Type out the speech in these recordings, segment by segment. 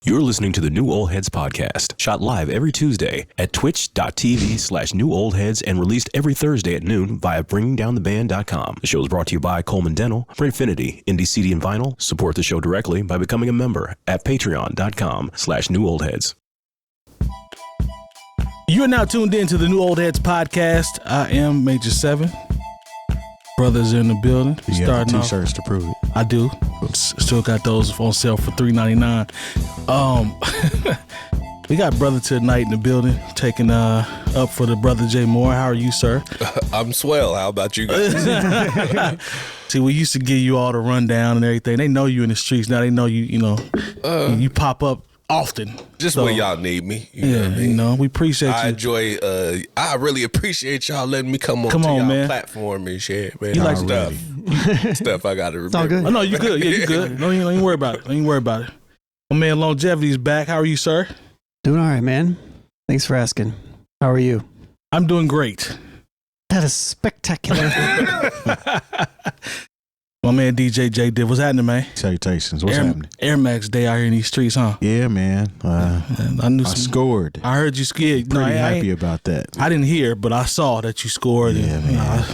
You're listening to the New Old Heads podcast, shot live every Tuesday at twitch.tv/newoldheads and released every Thursday at noon via bringingdowntheband.com. The show is brought to you by Coleman Dental, Printfinity, Indie CD and Vinyl. Support the show directly by becoming a member at patreon.com/newoldheads. You are now tuned in to the New Old Heads podcast. I am Major 7. Brothers are in the building. You got the t-shirts to prove it. I do. Still got those on sale for $3.99. We got Brother Tonight in the building, taking up for the Brother Jay Moore. How are you, sir? I'm swell. How about you guys? See, we used to give you all the rundown and everything. They know you in the streets now. They know you. You pop up often. Just when y'all need me. You know what I mean? We appreciate you. I really appreciate y'all letting me come on y'all man. Platform and shit, man. You like stuff. Stuff I got to remember. It's all good. Oh, no, you good. Yeah, you good. Don't even worry about it. Don't even worry about it. My man Longevity's back. How are you, sir? Doing all right, man. Thanks for asking. How are you? I'm doing great. That is spectacular. My man DJ Jay Diff. What's happening, man? Salutations. What's happening? Air Max Day out here in these streets, huh? Yeah, man. I scored. I heard you scared. Pretty happy about that. I didn't hear, but I saw that you scored. Yeah, man.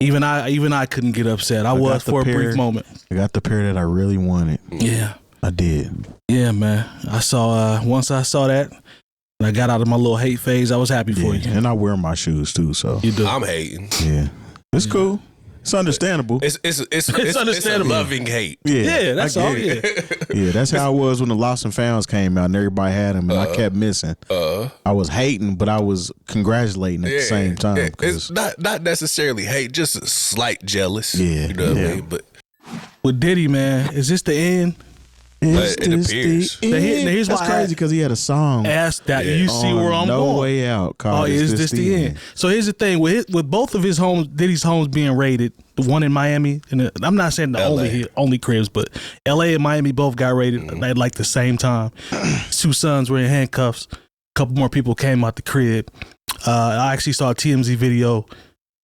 Even I couldn't get upset. I was for a brief moment. I got the pair that I really wanted. Yeah. I did. Yeah, man. I saw, once I saw that, and I got out of my little hate phase, I was happy for you. And I wear my shoes too, so. You do. I'm hating. Yeah. It's cool. It's understandable. It's understandable. It's a loving hate. Yeah, that's all. Yeah. Yeah, that's how it was when the Lost and Founds came out and everybody had them and I kept missing. I was hating, but I was congratulating at the same time. Yeah. It's not necessarily hate, just a slight jealous. Yeah. You know what I mean? But with Diddy, man, is this the end? It appears. Here's That's why crazy because he had a song. Ask that. You see where I'm No going. Way Out. Called Is this the end? So here's the thing with both of his homes, Diddy's homes being raided, the one in Miami, and I'm not saying the only cribs, but LA and Miami both got raided at like the same time. His two sons were in handcuffs. A couple more people came out the crib. I actually saw a TMZ video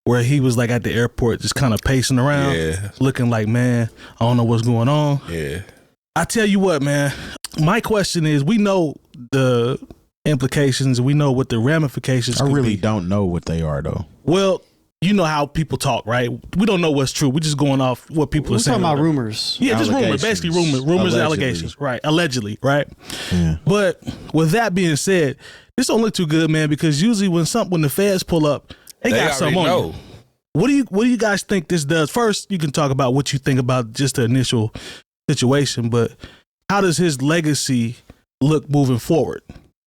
where he was like at the airport just kind of pacing around, looking like, man, I don't know what's going on. Yeah. I tell you what, man, my question is, we know the implications, we know what the ramifications I could really be. don't know what they are, though. Well, you know how people talk, right? We don't know what's true. We're just going off what people are saying. We're talking about rumors. Yeah, just rumors, basically rumors and allegations, right? Allegedly, right? Yeah. But with that being said, this don't look too good, man, because usually when the feds pull up, they got something on you. What do you guys think this does? First, you can talk about what you think about just the initial situation, but how does his legacy look moving forward?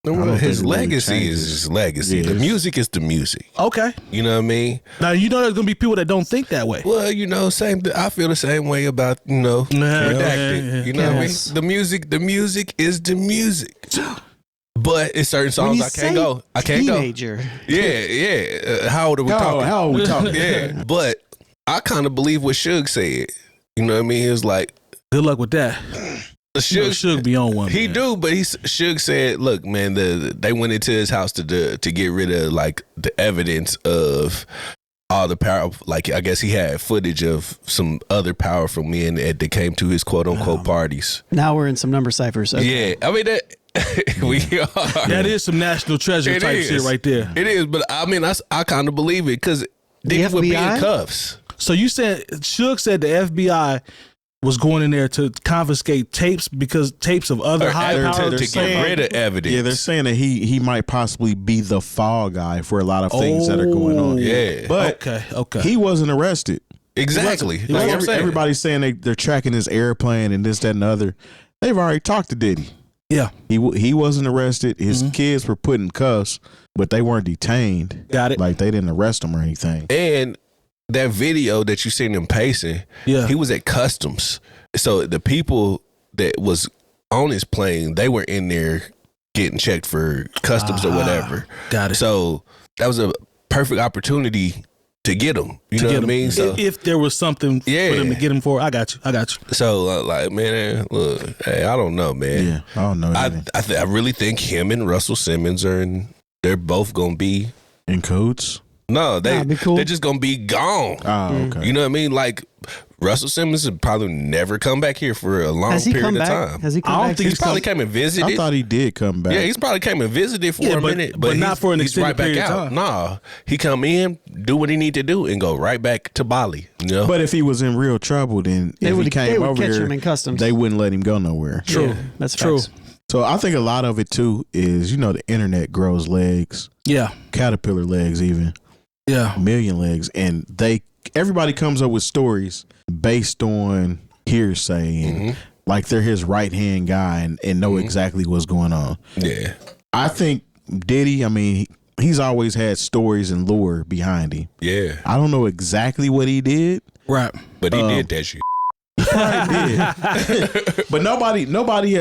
His legacy is his legacy. The music is the music. Okay. You know what I mean? Now, you know there's going to be people that don't think that way. Well, I feel the same way about, Redacted. You know what I mean? The music is the music. But it's certain songs I can't go. Teenager. Yeah. How old are we talking? How old are we talking? Yeah. But I kind of believe what Suge said. You know what I mean? It was like, good luck with that. Suge be on one. He do, but Suge said, "Look, man, they went into his house to get rid of like the evidence of all the power. Like I guess he had footage of some other powerful men that came to his quote unquote parties. Now we're in some number ciphers. Okay. Yeah, I mean that." We are. That is some national treasure type shit right there. It is, but I mean, I kind of believe it because they would be in cuffs. So you said Suge said the FBI was going in there to confiscate tapes of other high power to get rid of evidence. Yeah, they're saying that he might possibly be the fall guy for a lot of things that are going on. Yeah, but okay, he wasn't arrested. Exactly. Everybody's saying they're tracking his airplane and this, that, and the other. They've already talked to Diddy. Yeah, he wasn't arrested. His kids were put in cuffs, but they weren't detained. Got it. Like they didn't arrest him or anything. And that video that you seen him pacing, he was at customs. So the people that was on his plane, they were in there getting checked for customs or whatever. Got it. So that was a perfect opportunity to get him. You know what I mean? So if there was something for them to get him for, I got you. So like, man, look, hey, I don't know, man. Yeah, I don't know. I really think him and Russell Simmons they're both gonna be in cahoots. No, they're just gonna be gone. Oh, okay. You know what I mean? Like Russell Simmons would probably never come back here for a long period of time. Has he come I don't back? think He's probably came and visited. I thought he did come back. Yeah, he's probably came and visited for a minute, but not he's- for an he's extended right back period of out. time. Nah, he come in, do what he need to do, and go right back to Bali. You know? But if he was in real trouble, then They if would- he came they would over catch here, him in customs. they wouldn't let him go nowhere. True. Yeah, that's True. facts. So I think a lot of it too is, you know, the internet grows legs, Yeah. caterpillar legs, even Yeah. million legs, and everybody comes up with stories based on hearsay and like they're his right hand guy and know exactly what's going on. yeah. I think Diddy, I mean, he's always had stories and lore behind him. Yeah. I don't know exactly what he did, Right. But he did that shit. but nobody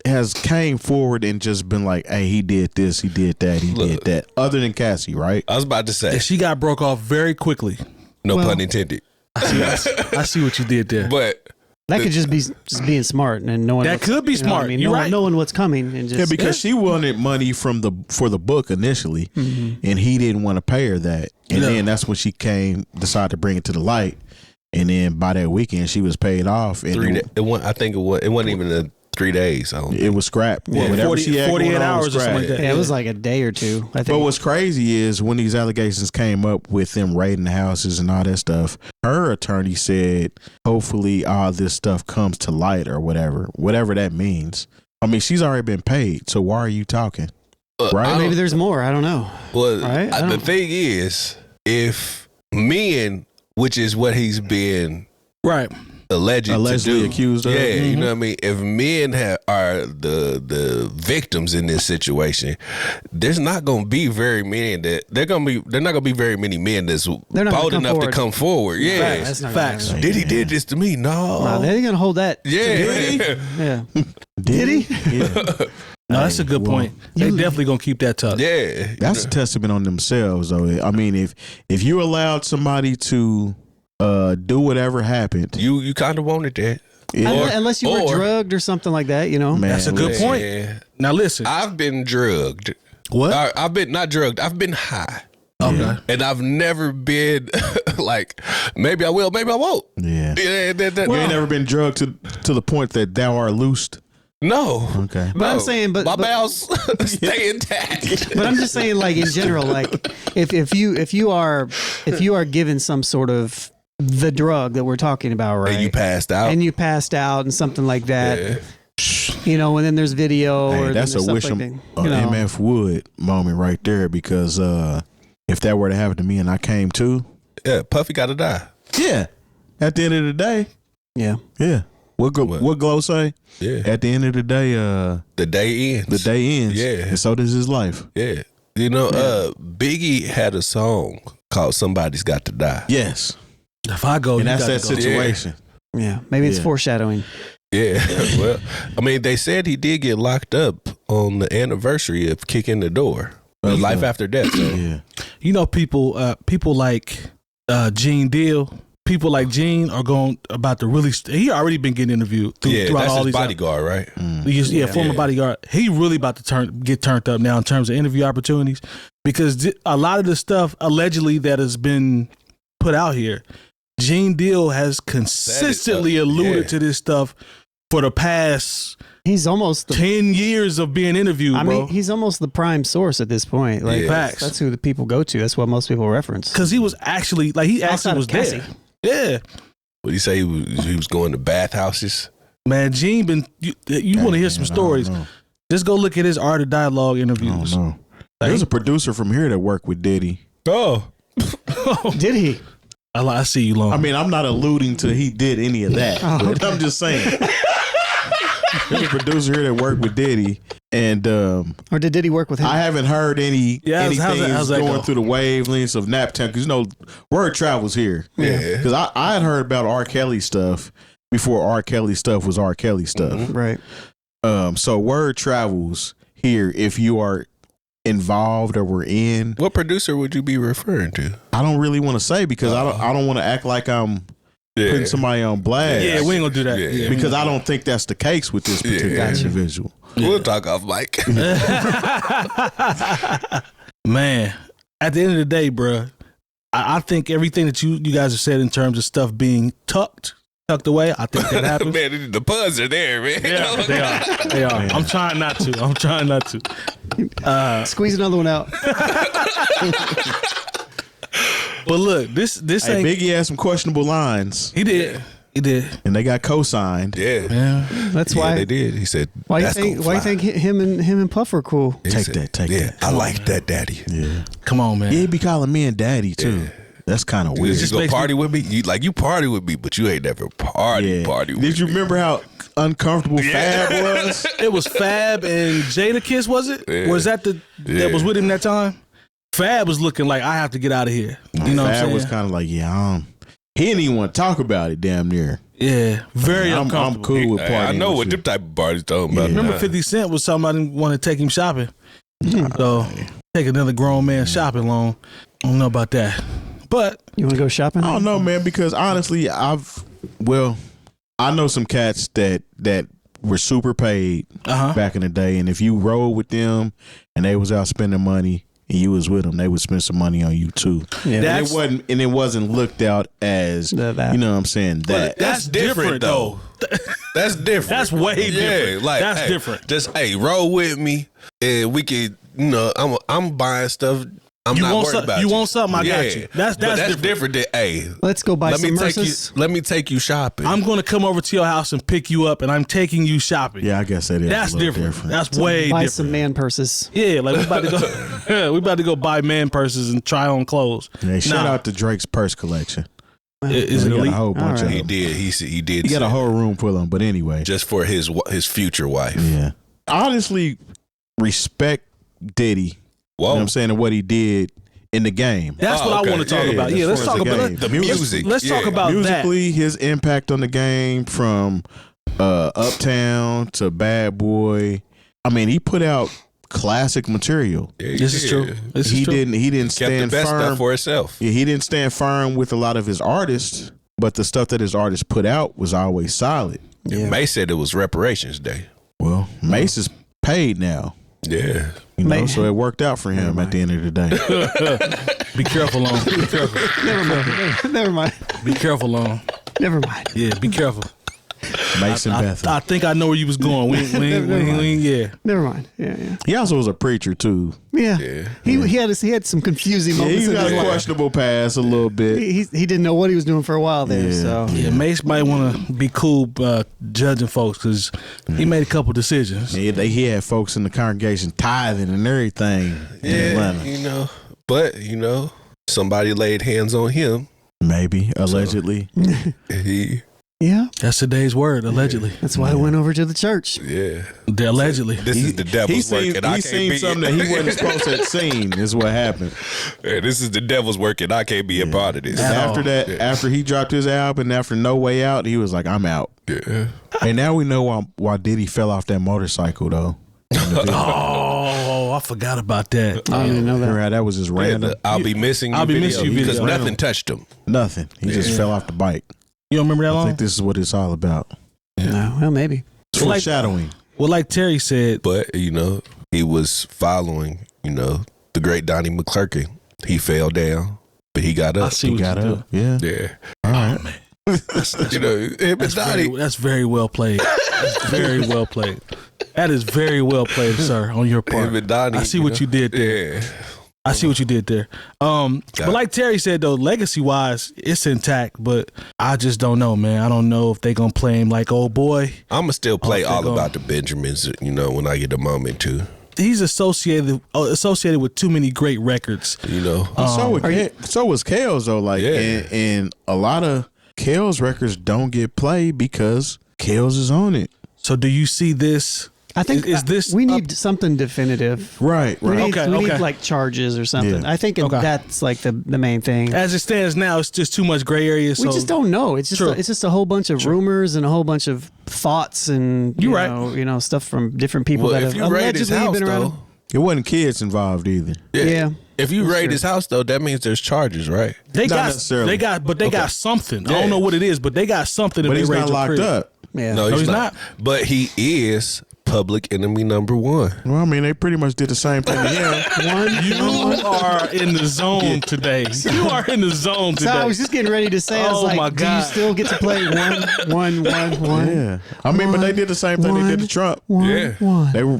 has came forward and just been like, hey, he did this, he did that, he did that, other than Cassie, right? I was about to say, And she got broke off very quickly. no Well- pun intended. I see what you did there. But That could just be being smart and knowing. That what's- could be you know what smart. I mean, You're right. knowing what's coming and just Yeah, because she wanted money for the book initially, and he didn't want to pay her that. And Yeah. then that's when she decided to bring it to the light. And then by that weekend, she was paid off. And I think it wasn't even 3 days. I don't it was scrapped. Yeah, Whatever 40 she had 48 going on hours was or something like scrapped. that. Yeah, it was like a day or two. I But think. what's crazy is when these allegations came up with them raiding the houses and all that stuff, her attorney said, hopefully all this stuff comes to light or whatever that means. I mean, she's already been paid, so why are you talking? Right? Maybe there's more. I don't know. Well, Right? I the don't- thing is, if men, which is what he's been Right. Allegedly to do, accused of. yeah, you know what I mean. If men are the victims in this situation, there's not going to be very many that they're not going to be very many men that's They're not gonna bold come enough forward. to come forward. Yeah, That's not gonna Facts. happen. Diddy did this to me. No, Nah, they ain't gonna hold that. yeah, Yeah. Did he? Yeah. No, that's a good Well, point. They definitely gonna keep that tucked. yeah. That's a testament on themselves, though. I mean, if you allowed somebody to do whatever happened, You kind of wanted that. Unless you were or- drugged or something like that, you know. man, That's a good listen, point. Yeah. Now listen. I've been drugged. What? I've been not drugged. I've been high. Okay. And I've never been like, maybe I will, maybe I won't. Yeah. Yeah, You ain't never been drugged to the point that thou art loosed. no. Okay. But I'm saying, my but bowels stay intact. but I'm just saying, like in general, like if you are given some sort of the drug that we're talking about, right? And you passed out. And you passed out and something like that, Yeah. you know, and then there's video Hey, or that's a then there's wish stuff like him that, you know. MF Wood moment right there, because if that were to happen to me and I came to, Yeah, Puffy got to die. yeah, at the end of the day, Yeah. yeah. What Glow say? Yeah. At the end of the day, The day ends. the day ends. Yeah. And so does his life. Yeah. You know, Biggie had a song called Somebody's Got to Die. Yes. If I go, And you that's gotta that go. situation. Yeah. Maybe it's Yeah. foreshadowing. Yeah. Well, I mean, they said he did get locked up on the anniversary of Kicking the Door. Life after death. So. Yeah. You know, people like Gene Deal. People like Gene are about to really. He already been getting interviewed Yeah, throughout that's all his these bodyguard, right? former bodyguard. He really about to get turned up now in terms of interview opportunities, because a lot of the stuff allegedly that has been put out here, Gene Deal has consistently alluded to this stuff for the past He's almost 10 years of being interviewed, I bro. mean, he's almost the prime source at this point. Like Yeah. Facts. that's who the people go to. That's what most people reference. Because he was actually he Outside actually of was Cassie. there. Yeah. What do you say? He was going to bathhouses? Man, Gene been you want to hear some stories? Just go look at his Art of Dialogue I interviews. don't know. There's a producer from here that worked with Diddy. Oh. Did he? I see you, Long. I mean, I'm not alluding to he did any of that. But I'm just saying. There's a producer here that worked with Diddy, and Or did Diddy work with him? I haven't heard anything how's that going go? through the wavelengths of Naptown, because word travels here. Yeah. Because I had heard about R. Kelly stuff before R. Kelly stuff was R. Kelly stuff. Right. So word travels here if you are involved or were in. What producer would you be referring to? I don't really want to say, because I don't want to act like I'm putting somebody on blast. yeah, we ain't gonna do that. Yeah. Yeah. Because I don't think that's the case with this particular Yeah. individual. We'll talk off mic. Man, at the end of the day, bruh, I think everything that you guys have said in terms of stuff being tucked tucked away. I think that happens. Man, the puns are there, man. Yeah, they are. I'm trying not to. Squeeze another one out. But look, this Hey, ain't. Biggie had some questionable lines, He did. and they got co-signed. Yeah. Yeah. That's Yeah, why. they did. He said, Why you "That's think? gonna Why you fly." think him and Puff are cool? He Take said, that, take yeah, that. I like that, daddy. Yeah, Come on, man. yeah, he be calling me and daddy too. That's kind of You weird. just go makes party with me. You party with me, but you ain't never party with Did you me. remember how uncomfortable Fab was? It was Fab and Jada Kiss, was it? Yeah. Was that that was with him that time? Fab was looking like, I have to get out of here. You know what I'm Fab saying? was kind of like, he didn't even want to talk about it. Damn near. Yeah, very I'm uncomfortable. cool with Hey, partying. I know with what you. them type of parties talking about. Yeah. Remember 50 Cent was talking about him want to take him shopping. So take another grown man shopping loan. I don't know about that. But You want to go shopping? I don't know, man, because honestly, I know some cats that were super paid back in the day, and if you rolled with them and they was out spending money and you was with them, they would spend some money on you too. Yeah. And it wasn't looked out as That. you know what I'm saying, that that's different though. That's different. That's way different. Like, That's hey, different. Just roll with me, and we could. I'm buying stuff. I'm You not want worried some- about you want something, I got you. That's But different. different than Let's go buy Let some me take you. Merces. Let me take you shopping. I'm going to come over to your house and pick you up, and I'm taking you shopping. yeah, I guess that is That's a little different. That's way Buy different. some man purses. Yeah, like we about to go. We about to go buy man purses and try on clothes. Yeah, shout Nah. out to Drake's purse collection. Is He it got a elite? whole bunch All of he them. did. He did. He got say a whole room full of them. But anyway, just for his future wife. yeah, honestly, respect Diddy. You know what I'm saying, and what he did in the game. That's what okay. I want to talk Yeah, about. as Yeah, let's far as talk the about game. The Music- music. Let's talk about that. Musically, his impact on the game from Uptown to Bad Boy. I mean, he put out classic material. Yeah, he This is did. true. This He is true. didn't Kept the stand best stuff firm. for himself. Yeah, he didn't stand firm with a lot of his artists, but the stuff that his artists put out was always solid. Yeah. May said it was reparations day. Well, Mace is paid now, Yeah. you know, May- so it worked out for him at the end of the day. Be careful, Long. Be careful. Never mind. Never mind. Be careful, Long. Never mind. Yeah, be careful. Mason Bethel. I think I know where you was going. Yeah. Never mind. Yeah. He also was a preacher too. Yeah. Yeah. He had some confusing Yeah, moments he in got his a life. questionable pass a little bit. He didn't know what he was doing for a while there. Yeah. So Yeah, Mace might want to be cool judging folks because he made a couple decisions. Yeah, he had folks in the congregation tithing and everything in Atlanta. But somebody laid hands on him. Maybe, allegedly. He, yeah, That's today's word, allegedly. that's why I went over to the church. yeah. They're allegedly. This is the devil's work, and I he can't seen be. something that he wasn't supposed to have seen. Is what happened. Yeah, this is the devil's work, and I can't be a part of this. At After all. that, Yeah. after he dropped his album, after No Way Out, he was like, "I'm out." Yeah. And now we know why Diddy fell off that motorcycle though. In the video. Oh, I forgot about that. I didn't know Remember that. how that was just random? I'll be missing you. I'll be missing you because video. nothing touched him. Nothing. He just fell off the bike. You don't remember that I long? think this is what it's all about. No, well, maybe. It's Like- foreshadowing. Well, like Terry said, But he was following the great Donnie McClurkin. He fell down, but he got I up. see He what got you do. up. Yeah. Yeah. All right. Him and Donnie. That's very well played. That's very well played. That is very well played, sir, on your part. Him and Donnie. I see what you did there. Yeah. I see what you did there. But like Terry said, though, legacy wise, it's intact. But I just don't know, man. I don't know if they gonna play him like old boy. I'm gonna still play Oh, all go. about the Benjamins. When I get a moment to. He's associated with too many great records. So was Kale's though. Like, Yeah. and a lot of Kale's records don't get played because Kale's is on it. So do you see this? I think is this we up- need something definitive. Right. We need, Okay, we need okay. like charges or something. Yeah. I think Okay. that's like the main thing. As it stands now, it's just too much gray area. We just don't know. It's just a whole bunch of rumors and a whole bunch of thoughts and You're right. stuff from different people Well, that if have you raid his allegedly house been around. though, It wasn't kids involved either. Yeah. If you That's raid true. his house though, that means there's charges, right? They Not got necessarily. they got something. I Yeah. don't know what it is, but they got something. But if he's they not raid your locked crib. up. Yeah. No, No, he's he's not. not. But he is public enemy number one. Well, I mean, they pretty much did the same thing to him. You are in the zone today. You are in the zone today. So I was just getting ready to say, I was Oh, my like, do you God. still get to play one? Yeah, I mean, but they did the same thing they did to Trump. One.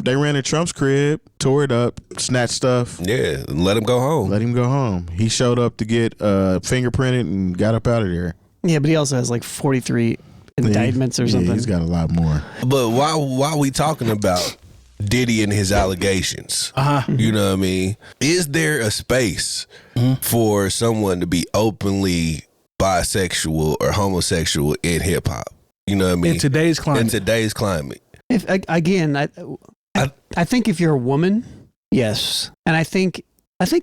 They ran to Trump's crib, tore it up, snatched stuff, Yeah, and let him go home. let him go home. He showed up to get fingerprinted and got up out of there. Yeah, but he also has like 43 indictments or something. Yeah, he's got a lot more. But while we talking about Diddy and his allegations, you know what I mean? Is there a space for someone to be openly bisexual or homosexual in hip hop? You know what I mean? In today's climate. In today's climate. I think if you're a woman, yes, and I think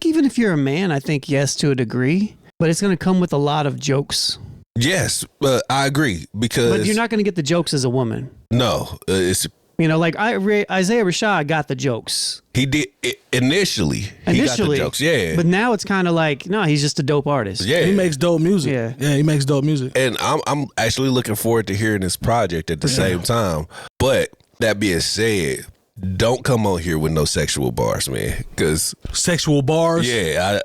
even if you're a man, I think yes to a degree, but it's going to come with a lot of jokes. Yes, I agree because But you're not going to get the jokes as a woman. No, it's Like Isaiah Rashad got the jokes. he did initially. He got the jokes, yeah. But now it's kind of like, no, he's just a dope artist. Yeah, He makes dope music. Yeah. He makes dope music. and I'm actually looking forward to hearing this project at the same time. But that being said, don't come on here with no sexual bars, man. Because Sexual bars. yeah,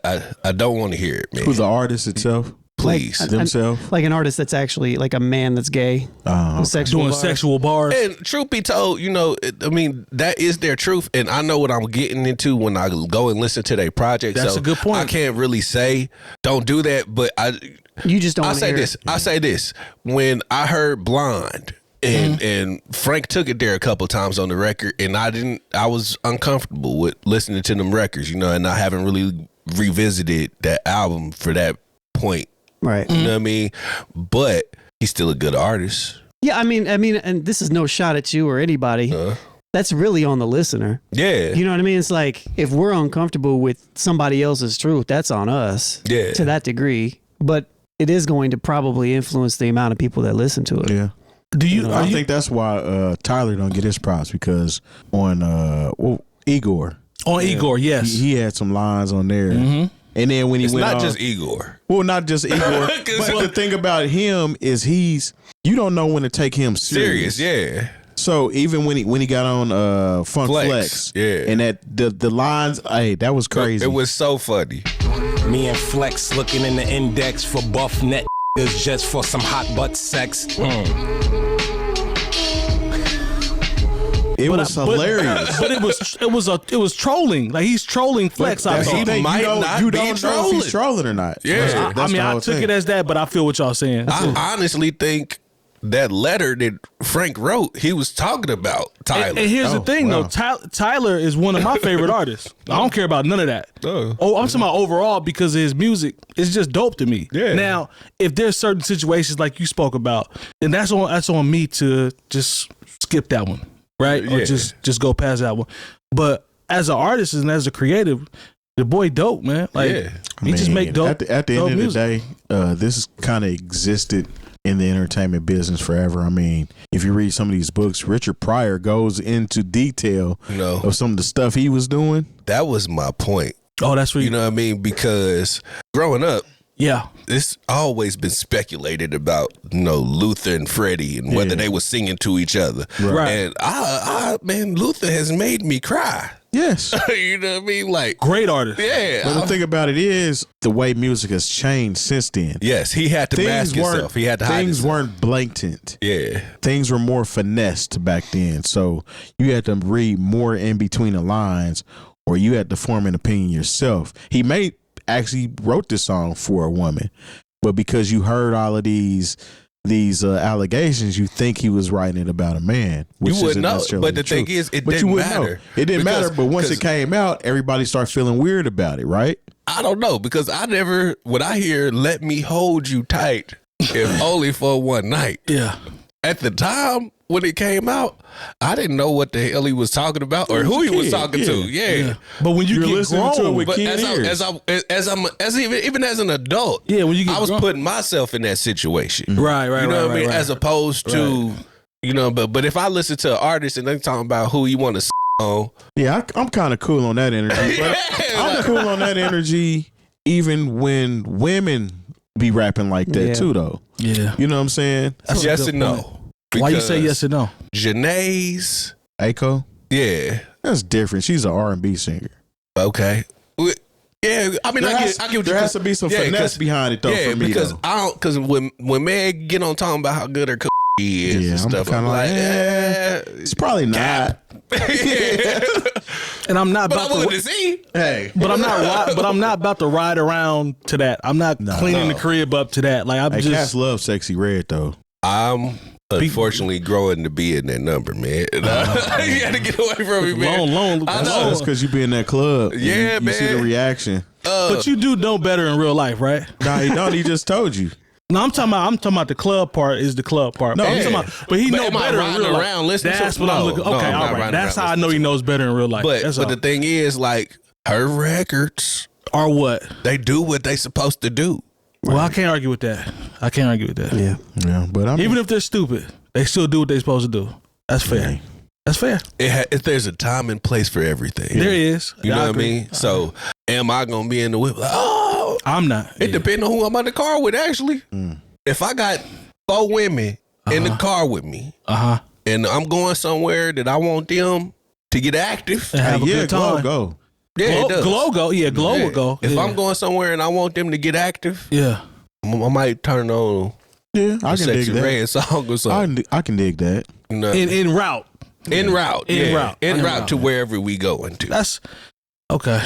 I don't want to hear it, man. Who's the artist itself? Please. Themselves? Like an artist that's actually like a man that's gay. Oh, With sexual Doing bars. sexual bars. And truth be told, I mean, that is their truth. And I know what I'm getting into when I go and listen to their project. That's so a good point. I can't really say don't do that, but You just don't I wanna say hear this. it. I say this. When I heard Blonde and Frank took it there a couple times on the record, and I was uncomfortable with listening to them records, and I haven't really revisited that album for that point. Right. You know what I mean? But he's still a good artist. Yeah, I mean, and this is no shot at you or anybody. That's really on the listener. Yeah. You know what I mean? It's like if we're uncomfortable with somebody else's truth, that's on us. Yeah. To that degree. But it is going to probably influence the amount of people that listen to it. Yeah. I think that's why Tyler don't get his props because on Igor. On Igor, yes. He had some lines on there. Mm-hmm. And then when he It's went not off, just Igor. Well, not just Igor. But the thing about him is you don't know when to take him serious. Yeah. So even when he got on Funk Flex, yeah. and that the lines, hey, that was crazy. It was so funny. Me and Flex looking in the index for buff net just for some hot butt sex. It was hilarious. But it was trolling. Like he's trolling Flex. I That's the thought. thing. might not you be don't know if he's trolling or not. Yeah. That's the I whole took thing. it as that, but I feel what y'all saying. I honestly think that letter that Frank wrote, he was talking about Tyler. And here's the thing, wow. though. Tyler is one of my favorite artists. I don't care about none of that. I'm talking about overall because his music is just dope to me. Yeah. Now, if there's certain situations like you spoke about, then that's on me to just skip that one, right? Or Yeah. just go past that one. But as an artist and as a creative, the boy dope, man. Like Yeah. he just make dope. At the dope end of music. the day, this has kind of existed in the entertainment business forever. I mean, if you read some of these books, Richard Pryor goes into detail of some of the stuff he was doing. That was my point. Oh, that's what You know what I mean? Because growing up, Yeah. it's always been speculated about, Luther and Freddie and whether they were singing to each other. Right. And man, Luther has made me cry. Yes. You know what I mean? Like, Great artist. yeah. But the thing about it is the way music has changed since then. Yes, he had to mask himself. He had to hide Things himself. weren't blatant. Yeah. Things were more finessed back then. So you had to read more in between the lines or you had to form an opinion yourself. He actually wrote this song for a woman, but because you heard all of these allegations, you think he was writing it about a man. Which You wouldn't isn't know. necessarily But the thing truth. is, it But you didn't wouldn't know. matter. It didn't Because- matter, but once it 'cause- came out, everybody started feeling weird about it, right? I don't know, because when I hear "Let Me Hold You Tight," if only for one night. Yeah. At the time when it came out, I didn't know what the hell he was talking about or who he was kid, talking to. Yeah. But when you You're get listening to it grown, with But kid ears. even as an adult, Yeah, when you get I was grown. putting myself in that situation. right, You know what I mean? right. As opposed to, but if I listen to an artist and they talking about who he want to on, Yeah, I'm kind of cool on that energy. But I'm cool on that energy even when women be rapping like that Yeah. too, though. Yeah. You know what I'm saying? That's a yes good and point. no. Why you say Because yes and no? Janae's Aiko? Yeah. That's different. She's an R&B singer. Okay. Yeah, I mean, I get what there has to be some finesse behind it, though, for me, because though. because when Meg get on talking about how good her is and I'm stuff, I'm like, it's probably not. And I'm not But about I'm willing to to see. Hey. But I'm not about to ride around to that. I'm not cleaning the crib up to that. Like Hey, cats love Sexy Red, though. I'm unfortunately growing to be in that number, man. You got to get away from me, man. Long. I know. That's because you be in that club. Yeah, you man. see the reaction. But you do know better in real life, right? No, he don't. He just told you. No, I'm talking about the club part is the club part. No, I'm yeah. talking about, but he But know am I better in riding real around life. listening to That's it? what I'm No, looking. no, Okay, I'm not all right. riding That's around how I know he knows better in real life. That's But all. the thing is, like, her records, Or what? they do what they supposed to do. Well, I can't argue with that. Yeah. Yeah, but I mean, Even if they're stupid, they still do what they're supposed to do. That's fair. Yeah. That's fair. There's a time and place for everything. There is. You know what I agree. mean? So, am I going to be in the whip? Like, oh, I'm not. it depends on who I'm in the car with, actually. If I got 4 women in the car with me, and I'm going somewhere that I want them to get active, And have a good time. go. yeah, it does. Glow go. Yeah, Glow Yeah. will go. If Yeah. I'm going somewhere and I want them to get active, Yeah. I might turn on Yeah, I a can dig Sexy that. Red song or something. I can dig that. You know? En route. En route. En yeah. route. En En route route. to wherever we going to. That's okay.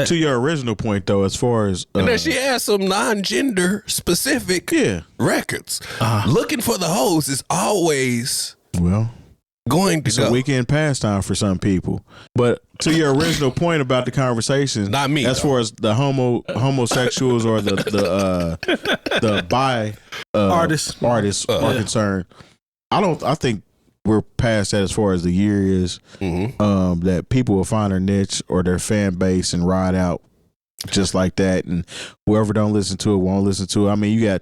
To your original point, though, as far as And then she has some non-gender specific records. Looking for the hoes is always well, going to it's go. a weekend pastime for some people. But to your original point about the conversation, Not me, as though. far as the homosexuals or the bi Artists. are concerned, I think we're past that as far as the year is. That people will find their niche or their fan base and ride out just like that, and whoever don't listen to it won't listen to it. I mean, you got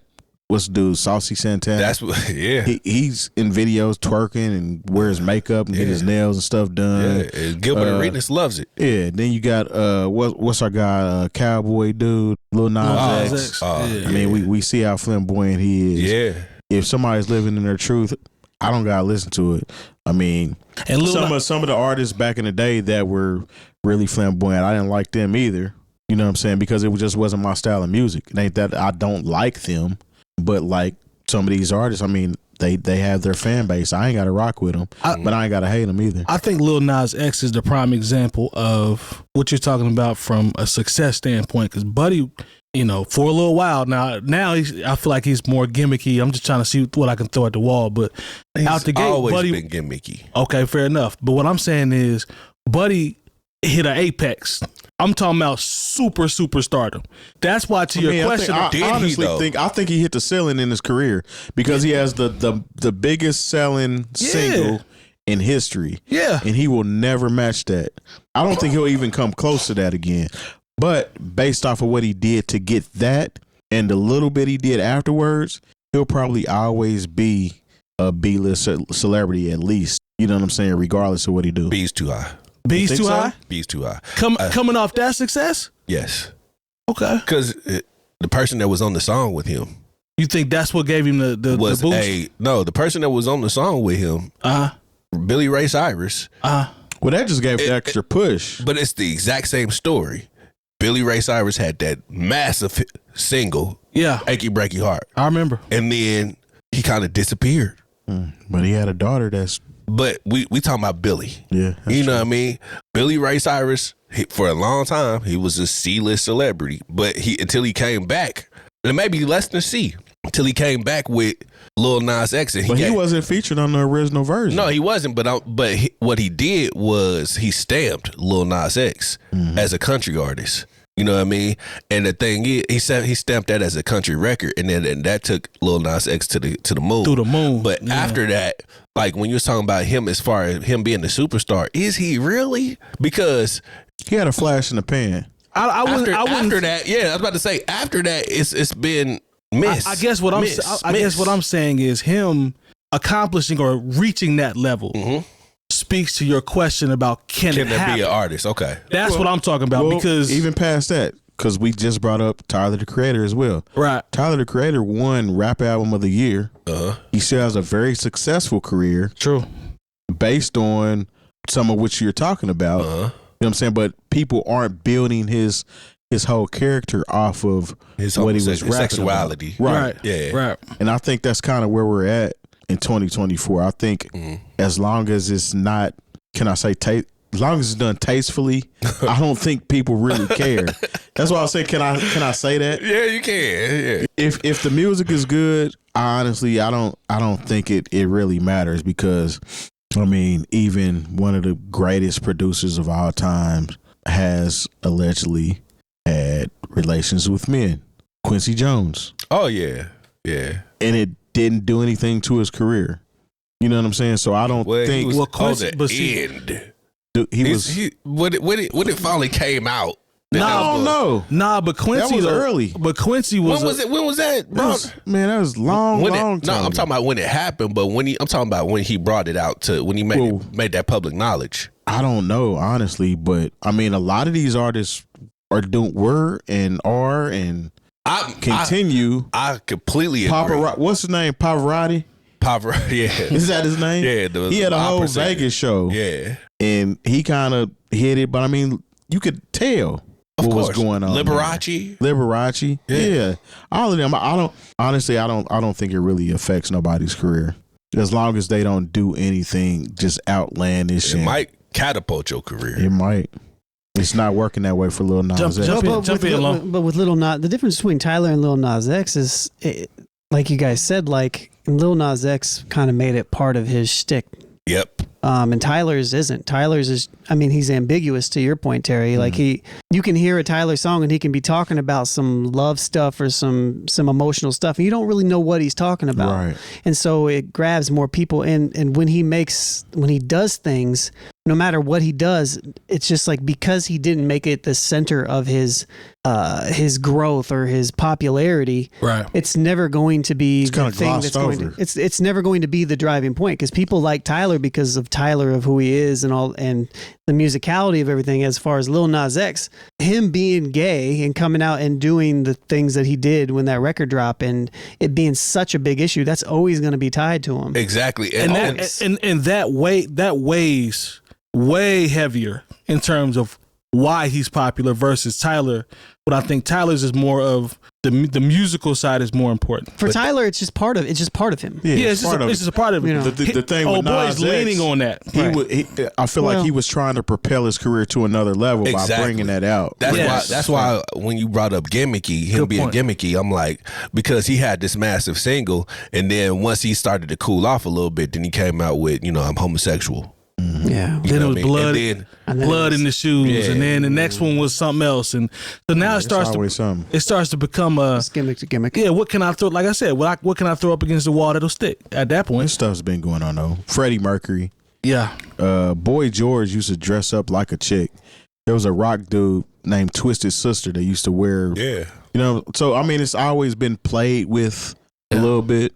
what's the dude, Saucy Santana. That's what, yeah. He's in videos twerking and wears makeup and get his nails and stuff done. Yeah, Gilbert Arenas loves it. Yeah, then you got what's our guy, Cowboy dude, Lil Nas X. I mean, we see how flamboyant he is. Yeah. If somebody's living in their truth, I don't gotta listen to it. I mean, And Lil some of the artists back in the day that were really flamboyant, I didn't like them either. You know what I'm saying? Because it just wasn't my style of music. It ain't that I don't like them, but like some of these artists, I mean, they have their fan base. I ain't got to rock with them, but I ain't got to hate them either. I think Lil Nas X is the prime example of what you're talking about from a success standpoint. Because Buddy, you know, for a little while now I feel like he's more gimmicky. I'm just trying to see what I can throw at the wall. But out the gate, always Buddy, been gimmicky. okay, fair enough. But what I'm saying is, Buddy hit an apex. I'm talking about super stardom. That's why, to your question, I honestly though? think he hit the ceiling in his career because he has the biggest selling single in history. Yeah. And he will never match that. I don't think he'll even come close to that again. But based off of what he did to get that and the little bit he did afterwards, he'll probably always be a B-list celebrity at least. You know what I'm saying? Regardless of what he do. B's too high. B's think too so? high. B's too high. Coming off that success, Yes. okay. Because the person that was on the song with him You think that's what gave him the was boost? the person that was on the song with him, Billy Ray Cyrus. Well, that just gave the extra push. But it's the exact same story. Billy Ray Cyrus had that massive single, Yeah, Achy Breaky Heart. I remember. And then he kind of disappeared. But he had a daughter that's But we talking about Billy. yeah. You know what I mean? Billy Ray Cyrus, for a long time, he was a C-list celebrity. But until he came back, and maybe less than C, until he came back with Lil Nas X. And But he wasn't featured on the original version. No, he wasn't. But what he did was he stamped Lil Nas X as a country artist. You know what I mean? And the thing is, he stamped that as a country record, and then that took Lil Nas X to the moon. Through the moon. But after that, like when you was talking about him as far as him being the superstar, is he really? Because he had a flash in the pan. after that, yeah, I was about to say after that, it's been missed. I guess what I'm saying is him accomplishing or reaching that level speaks to your question about can it there happen? be an artist? Okay, That's what I'm talking about. Well, because even past that, because we just brought up Tyler the Creator as well. right, Tyler the Creator won Rap Album of the Year. Uh-huh. He still has a very successful career true. based on some of what you're talking about. You know what I'm saying? But people aren't building his whole character off of His what he was rapping sexuality. about. Right. Yeah. Right. And I think that's kind of where we're at in 2024. I think as long as it's not, can I say, as long as it's done tastefully, I don't think people really care. That's why I say, can I say that? Yeah, you can. Yeah. If the music is good, I don't think it really matters, because I mean, even one of the greatest producers of all time has allegedly had relations with men, Quincy Jones. Oh yeah, yeah. And it didn't do anything to his career. You know what I'm saying? So I don't think he was Quincy, on but the see, end. when it finally came out. No, but Quincy that was though, early. But Quincy was. When was that, bro? That was long time. No, I'm talking about when it happened, but I'm talking about when he brought it out when he made that public knowledge. I don't know, honestly, but I mean, a lot of these artists were and continue. I completely agree. What's his name? Pavarotti? Yeah. Is that his name? Yeah. He had a whole opera singer. Vegas show. Yeah. And he kind of hit it, but I mean, you could tell what was going on. Liberace. Yeah. All of them. I don't think it really affects nobody's career. As long as they don't do anything just outlandish. It might catapult your career. It might. It's not working that way for Lil Nas X. But with Lil Nas, the difference between Tyler and Lil Nas X is, like you guys said, like Lil Nas X kind of made it part of his shtick. Yep. And Tyler's isn't. Tyler's is, I mean, he's ambiguous, to your point, Terry. Like you can hear a Tyler song and he can be talking about some love stuff or some emotional stuff, and you don't really know what he's talking about. Right. And so it grabs more people. And when he does things, no matter what he does, it's just like, because he didn't make it the center of his growth or his popularity, right, it's never going to be it's the thing that's going to, it's never going to be the driving point, because people like Tyler because of Tyler, of who he is and all, and the musicality of everything. As far as Lil Nas X, him being gay and coming out and doing the things that he did when that record dropped, and it being such a big issue, that's always going to be tied to him. Exactly. And that weighs way heavier in terms of why he's popular versus Tyler. But I think Tyler's is more of the musical side is more important. For Tyler, it's just part of him. Yeah, it's just a part of it. You know. The thing with Nas X, leaning on that. I feel like he was trying to propel his career to another level by bringing that out. That's why when you brought up gimmicky, him being gimmicky, I'm like, because he had this massive single, and then once he started to cool off a little bit, then he came out with, I'm homosexual. Yeah. Then it was blood, blood in the shoes, and then the next one was something else, and so now it starts to become a gimmick to gimmick. Yeah, what can I throw? Like I said, what can I throw up against the wall that'll stick? At that point, this stuff's been going on though. Freddie Mercury, yeah. Boy George used to dress up like a chick. There was a rock dude named Twisted Sister that used to wear. Yeah. So I mean, it's always been played with a little bit.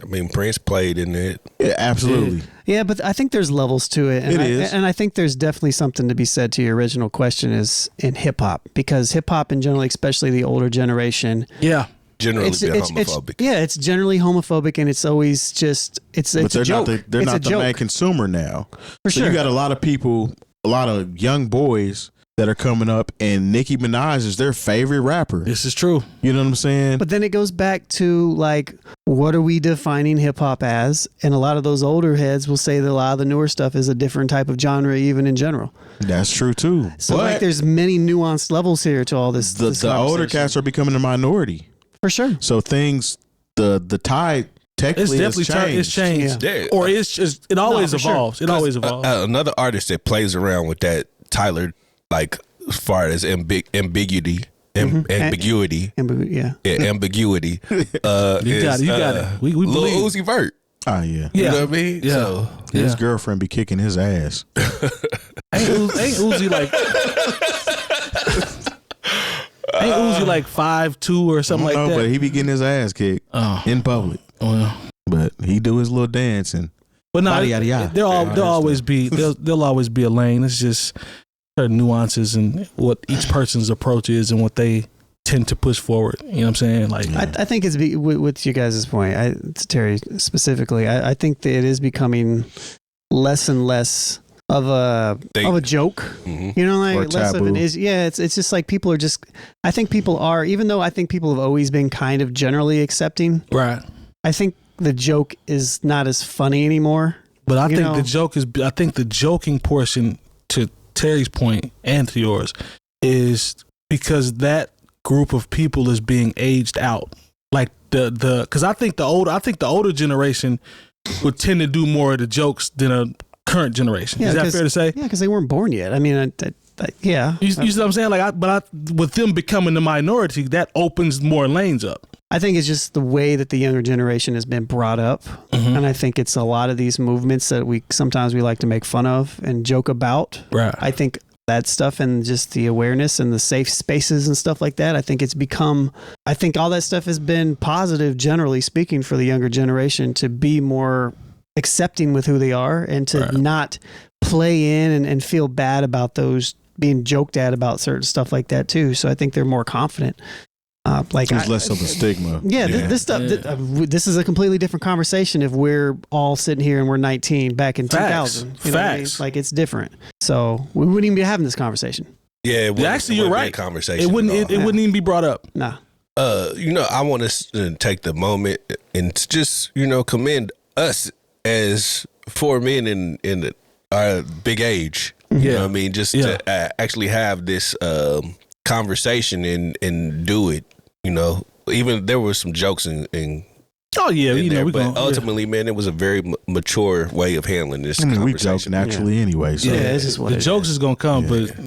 I mean, Prince played in it. Yeah, absolutely. Yeah, but I think there's levels to it. And it is. And I think there's definitely something to be said to your original question is in hip hop, because hip hop in general, especially the older generation. Yeah. Generally homophobic. It's generally homophobic, and it's always just, it's a joke. They're not the main consumer now. For sure. You got a lot of people, a lot of young boys that are coming up, and Nicki Minaj is their favorite rapper. This is true. You know what I'm saying? But then it goes back to, like, what are we defining hip hop as? And a lot of those older heads will say that a lot of the newer stuff is a different type of genre, even in general. That's true too. So like, there's many nuanced levels here to all this. The older cats are becoming a minority for sure. So things, the tide technically it's definitely has changed. Yeah. Or it's just it always evolves. Sure. It always evolves. Another artist that plays around with that, Tyler. Like, as far as ambiguity. Ambiguity. Yeah. Ambiguity. You got it. We Lil believe. Uzi Vert. Oh, yeah. You know what I mean? Yeah. So, his girlfriend be kicking his ass. Ain't Uzi like... Ain't Uzi like 5'2" or something like that? But he be getting his ass kicked in public. Well. But he do his little dance and... But no, there'll always be a lane. It's just... certain nuances and what each person's approach is and what they tend to push forward. You know what I'm saying? Like, I think it's with you guys' point, to Terry specifically, I think that it is becoming less and less a joke. Mm-hmm. You know, like Or less of taboo. an is. Yeah, it's just like people are just. I think people are, even though I think people have always been kind of generally accepting. Right. I think the joke is not as funny anymore. But I You think know? the joke is. I think the joking portion, to Terry's point and to yours, is because that group of people is being aged out. Like because I think the older generation would tend to do more of the jokes than a current generation. Is that 'cause- fair to say? Yeah, because they weren't born yet. I mean, yeah. You see what I'm saying? Like, with them becoming the minority, that opens more lanes up. I think it's just the way that the younger generation has been brought up, and I think it's a lot of these movements that we sometimes like to make fun of and joke about. Right. I think that stuff and just the awareness and the safe spaces and stuff like that. I think all that stuff has been positive, generally speaking, for the younger generation to be more accepting with who they are and to not play in and feel bad about those being joked at about certain stuff like that too. So I think they're more confident. There's less of a stigma. Yeah, this stuff. This is a completely different conversation if we're all sitting here and we're 19 back in 2000. You know what I mean? Facts. Like it's different. So we wouldn't even be having this conversation. Yeah, it Actually, you're right. Conversation. It wouldn't even be brought up. Nah. I want to take the moment and just commend us as 4 men in our big age. You know what I mean? Just to actually have this conversation and do it. Even there were some jokes in Oh yeah, there, we but going ultimately, man, it was a very mature way of handling this I mean, we conversation. joke naturally anyway. So. Yeah, it's just what the it jokes is gonna come, but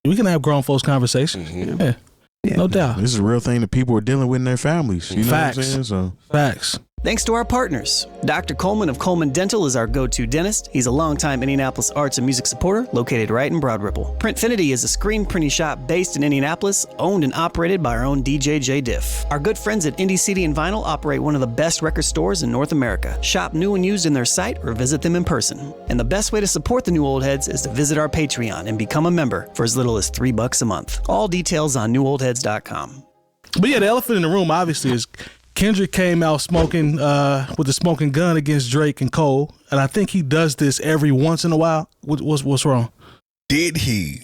we can have grown folks conversations. Mhm. Yeah, no doubt. This is a real thing that people are dealing with in their families. You know what I'm Facts. saying? So Facts. Thanks to our partners. Dr. Coleman of Coleman Dental is our go-to dentist. He's a longtime Indianapolis arts and music supporter located right in Broad Ripple. Printfinity is a screen printing shop based in Indianapolis, owned and operated by our own DJ Jay Diff. Our good friends at Indie CD and Vinyl operate one of the best record stores in North America. Shop new and used in their site or visit them in person. And the best way to support the New Old Heads is to visit our Patreon and become a member for as little as $3 a month. All details on newoldheads.com. But yeah, the elephant in the room obviously is Kendrick came out smoking with a smoking gun against Drake and Cole, and I think he does this every once in a while. What's wrong? Did he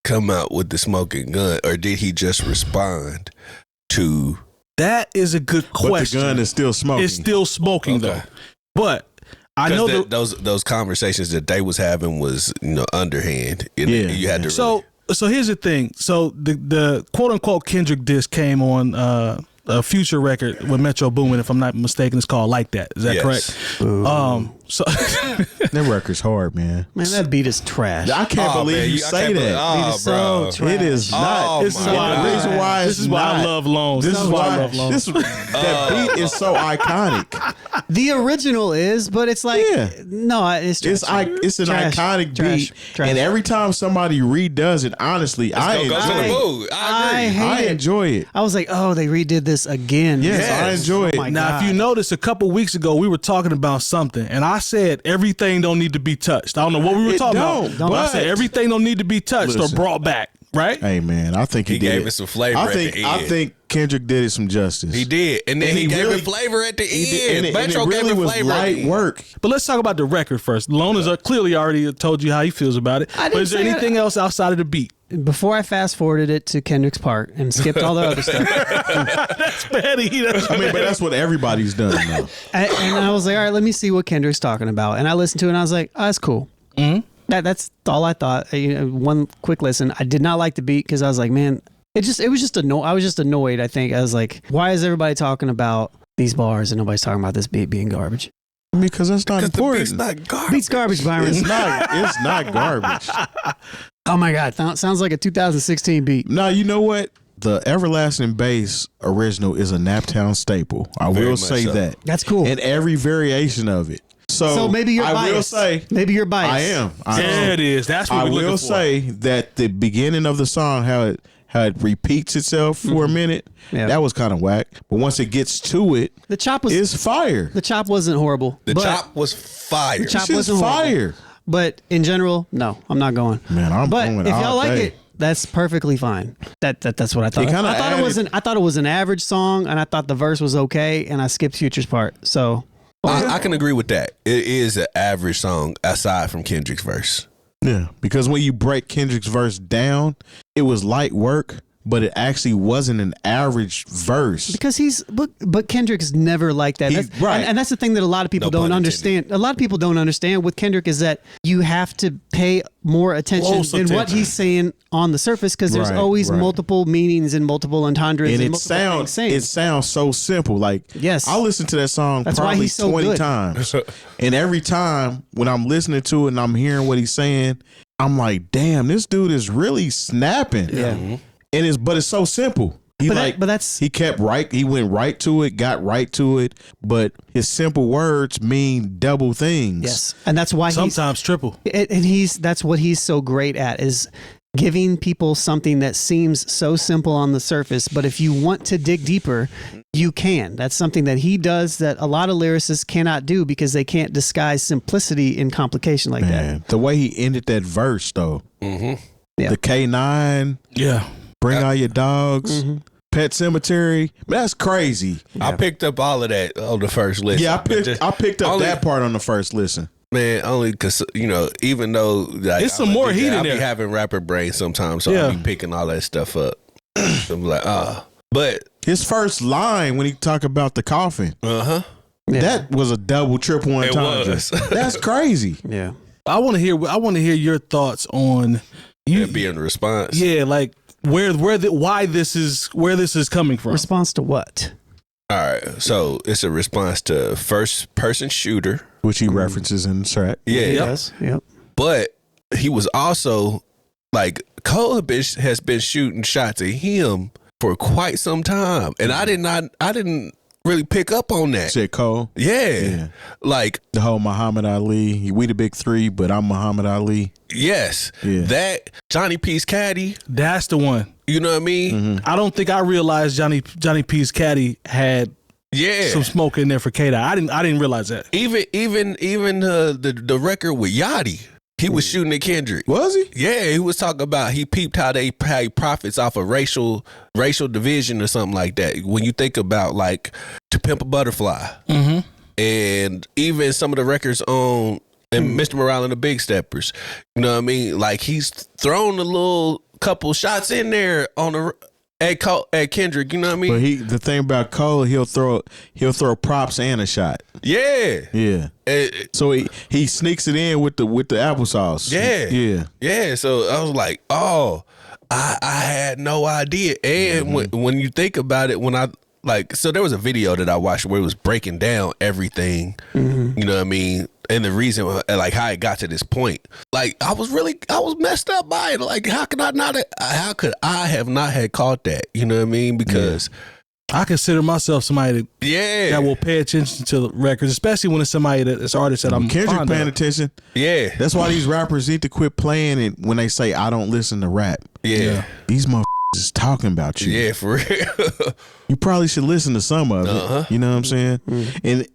come out with the smoking gun, or did he just respond to? That is a good question. But the gun is still smoking. It's still smoking though. But I know those conversations that they was having was underhand. You had to. So here's the thing. So the quote unquote Kendrick diss came on a Future record with Metro Boomin, if I'm not mistaken. It's called Like That. Is that correct? So that record's hard, man. Man, that beat is trash. I can't believe you say that. Beat is so trash. It is not. This is why the reason why this is why I love Loans. This is why I love Loans. that beat is so iconic. The original is, but it's like no, it's trash. It's an Trash. iconic Trash. beat, Trash. and every time somebody redoes it, honestly, I go to the mood. I agree. hate it. enjoy it. I was like, oh, they redid this again. Yes, I enjoy it. Oh my Now, God. if you notice, a couple weeks ago, we were talking about something, and I said everything don't need to be touched. I don't know what we were talking about, but I said everything don't need to be touched or brought back, right? Hey, man, I think he did gave it. it some flavor I at think the I end. think Kendrick did it some justice. He did, and then he gave really- it flavor at the He end. did, and Metro it gave really it was flavor at the light end. work. But let's talk about the record first. Lona's clearly already told you how he feels about it. But is there say anything else outside of the beat? Before I fast forwarded it to Kendrick's part and skipped all the other stuff, That's petty. I mean, but that's what everybody's done now. and I was like, all right, let me see what Kendrick's talking about. And I listened to it, and I was like, oh, that's cool. Mm-hmm. That's all I thought. One quick listen. I did not like the beat because I was like, man, I was just annoyed. I think I was like, why is everybody talking about these bars and nobody's talking about this beat being garbage? Because that's not The important. beat's not garbage. Beat's garbage, Byron. It's not garbage. Oh my God, sounds like a 2016 beat. Now, you know what? The Everlasting Bass original is a Naptown staple. I Very will much say so. that. That's cool. And every variation of it. So maybe you're I biased. will say, maybe you're biased. I am. There it is. That's what I we're looking will for. say that the beginning of the song, how it repeats itself for a minute, Yeah. that was kind of whack. But once it gets to it, The chop was it's fire. the chop wasn't horrible. The but chop was fire. The chop It's wasn't horrible. fire. But in general, no, I'm not going. Man, I'm but going if y'all all like day. it, that's perfectly fine. That's what I thought. It kinda I thought added- it was an average song, and I thought the verse was okay, and I skipped Future's part. So I can agree with that. It is an average song aside from Kendrick's verse. Yeah, because when you break Kendrick's verse down, it was light work, but it actually wasn't an average verse. Because but Kendrick's never like that. Right. And that's the thing that a lot of people don't understand. A lot of people don't understand with Kendrick is that you have to pay more attention than what he's saying on the surface, because there's always multiple meanings and multiple entendres. And it sounds so simple. Like, yes, I listened to that song probably 20 times. And every time when I'm listening to it and I'm hearing what he's saying, I'm like, damn, this dude is really snapping. Yeah. Mm-hmm. But it's so simple. He went right to it, got right to it, but his simple words mean double things. Yes. And that's why sometimes triple. And that's what he's so great at, is giving people something that seems so simple on the surface, but if you want to dig deeper, you can. That's something that he does that a lot of lyricists cannot do, because they can't disguise simplicity in complication like that. The way he ended that verse, though. Mm-hmm. Yeah. The K9. Yeah. Bring all your dogs. Mm-hmm. Pet Cemetery. That's crazy. Yeah. I picked up all of that on the first listen. Yeah, I picked up that part on the first listen. Man, only because, even though like, it's some more heat in there. I be having rapper brain sometimes, so I be picking all that stuff up. I'm like, but his first line when he talk about the coffin, that was a double, triple entendre. That's crazy. Yeah, I want to hear your thoughts on you being the response. Yeah, like where this is coming from. Response to what? All right, so it's a response to first person shooter, which he references in the track. Yeah, yes, yep. But he was also like, Cole has been shooting shots at him for quite some time, and I didn't really pick up on that. Said Cole. Yeah. Like the whole Muhammad Ali, we the big three, but I'm Muhammad Ali. Yes. Yeah. That Johnny P's caddy. That's the one. You know what I mean? Mm-hmm. I don't think I realized Johnny P's caddy had some smoke in there for K-Dot. I didn't realize that. Even the record with Yachty, he was shooting at Kendrick. Was he? Yeah, he was talking about he peeped how they pay profits off of racial division or something like that. When you think about like To Pimp a Butterfly, and even some of the records on and Mr. Morale and the Big Steppers, you know what I mean? Like he's thrown a little couple shots in there on the at Kendrick, you know what I mean? But the thing about Cole, he'll throw props and a shot. Yeah. Yeah. So he sneaks it in with the applesauce. Yeah. Yeah. So I was like, oh, I had no idea. And when you think about it, so there was a video that I watched where it was breaking down everything, you know what I mean? And the reason, like how it got to this point, like I was messed up by it. Like how could I have not had caught that? You know what I mean? Because I consider myself somebody that will pay attention to the records, especially when it's somebody that's artist that I'm Kendrick paying attention. Yeah, that's why these rappers need to quit playing it when they say I don't listen to rap. Yeah. These motherfuckers is talking about you. Yeah, for real. You probably should listen to some of it. You know what I'm saying?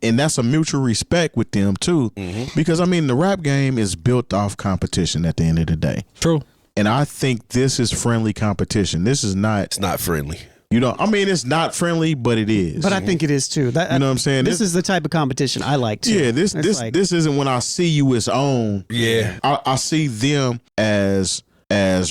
And that's a mutual respect with them too, because I mean the rap game is built off competition at the end of the day. True. And I think this is friendly competition. This is not. It's not friendly. You know, I mean, it's not friendly, but it is. But I think it is too. You know what I'm saying? This is the type of competition I like too. Yeah, this isn't when I see you as own. Yeah, I see them as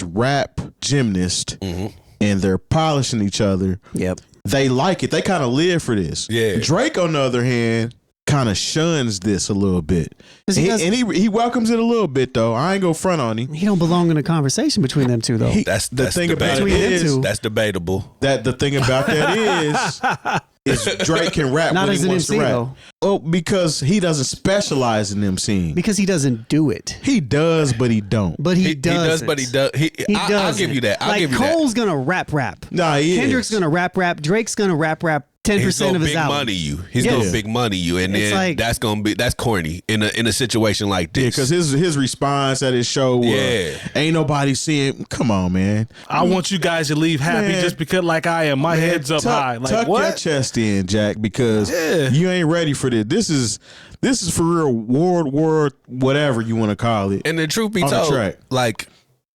rap gymnasts, and they're polishing each other. Yep. They like it. They kind of live for this. Yeah. Drake, on the other hand, kind of shuns this a little bit. He welcomes it a little bit, though. I ain't gonna front on him. He don't belong in a conversation between them two, though. That's the thing about it is that's debatable. The thing about that is Drake can rap not when as he an wants MC to rap. though. Oh, because he doesn't specialize in MCing. Because he doesn't do it. He does, but he don't. But he does. He does, but he does. I'll give you that. I'll give you that. Cole's gonna rap. Nah, he Kendrick's gonna rap. Drake's gonna rap. 10% of his album. He's gonna big money you, and then that's corny in a situation like this. Yeah, because his response at his show was, ain't nobody seeing. Come on, man. I want you guys to leave happy just because, like I am. My head's up high. Like tuck what? your chest in, Jack, because you ain't ready for this. This is for real. War, whatever you want to call it. And the truth be told, like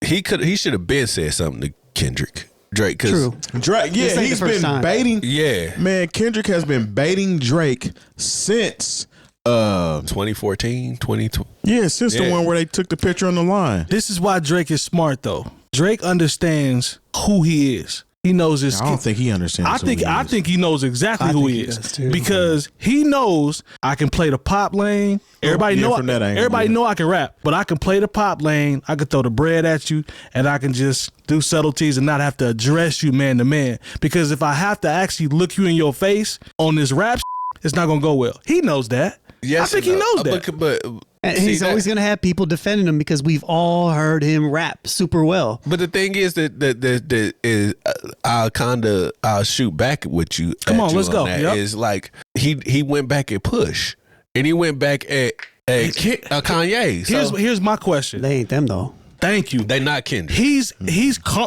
he should have been said something to Kendrick. Drake, true. Drake, he's been baiting. Yeah, man, Kendrick has been baiting Drake since 2014, 2020. Yeah, since the one where they took the picture on the line. This is why Drake is smart, though. Drake understands who he is. He knows his. I don't think he understands. I think he knows exactly who he is because he knows I can play the pop lane. Everybody know I can rap, but I can play the pop lane. I can throw the bread at you, and I can just do subtleties and not have to address you man to man. Because if I have to actually look you in your face on this rap, it's not gonna go well. He knows that. Yes, I think he knows that. But and he's always going to have people defending him because we've all heard him rap super well. But the thing is I'll shoot back with you. Come on, let's go. Yep. Is like he went back at Push, and he went back at Kanye. So Here's my question. They ain't them though. Thank you. They not Kendrick.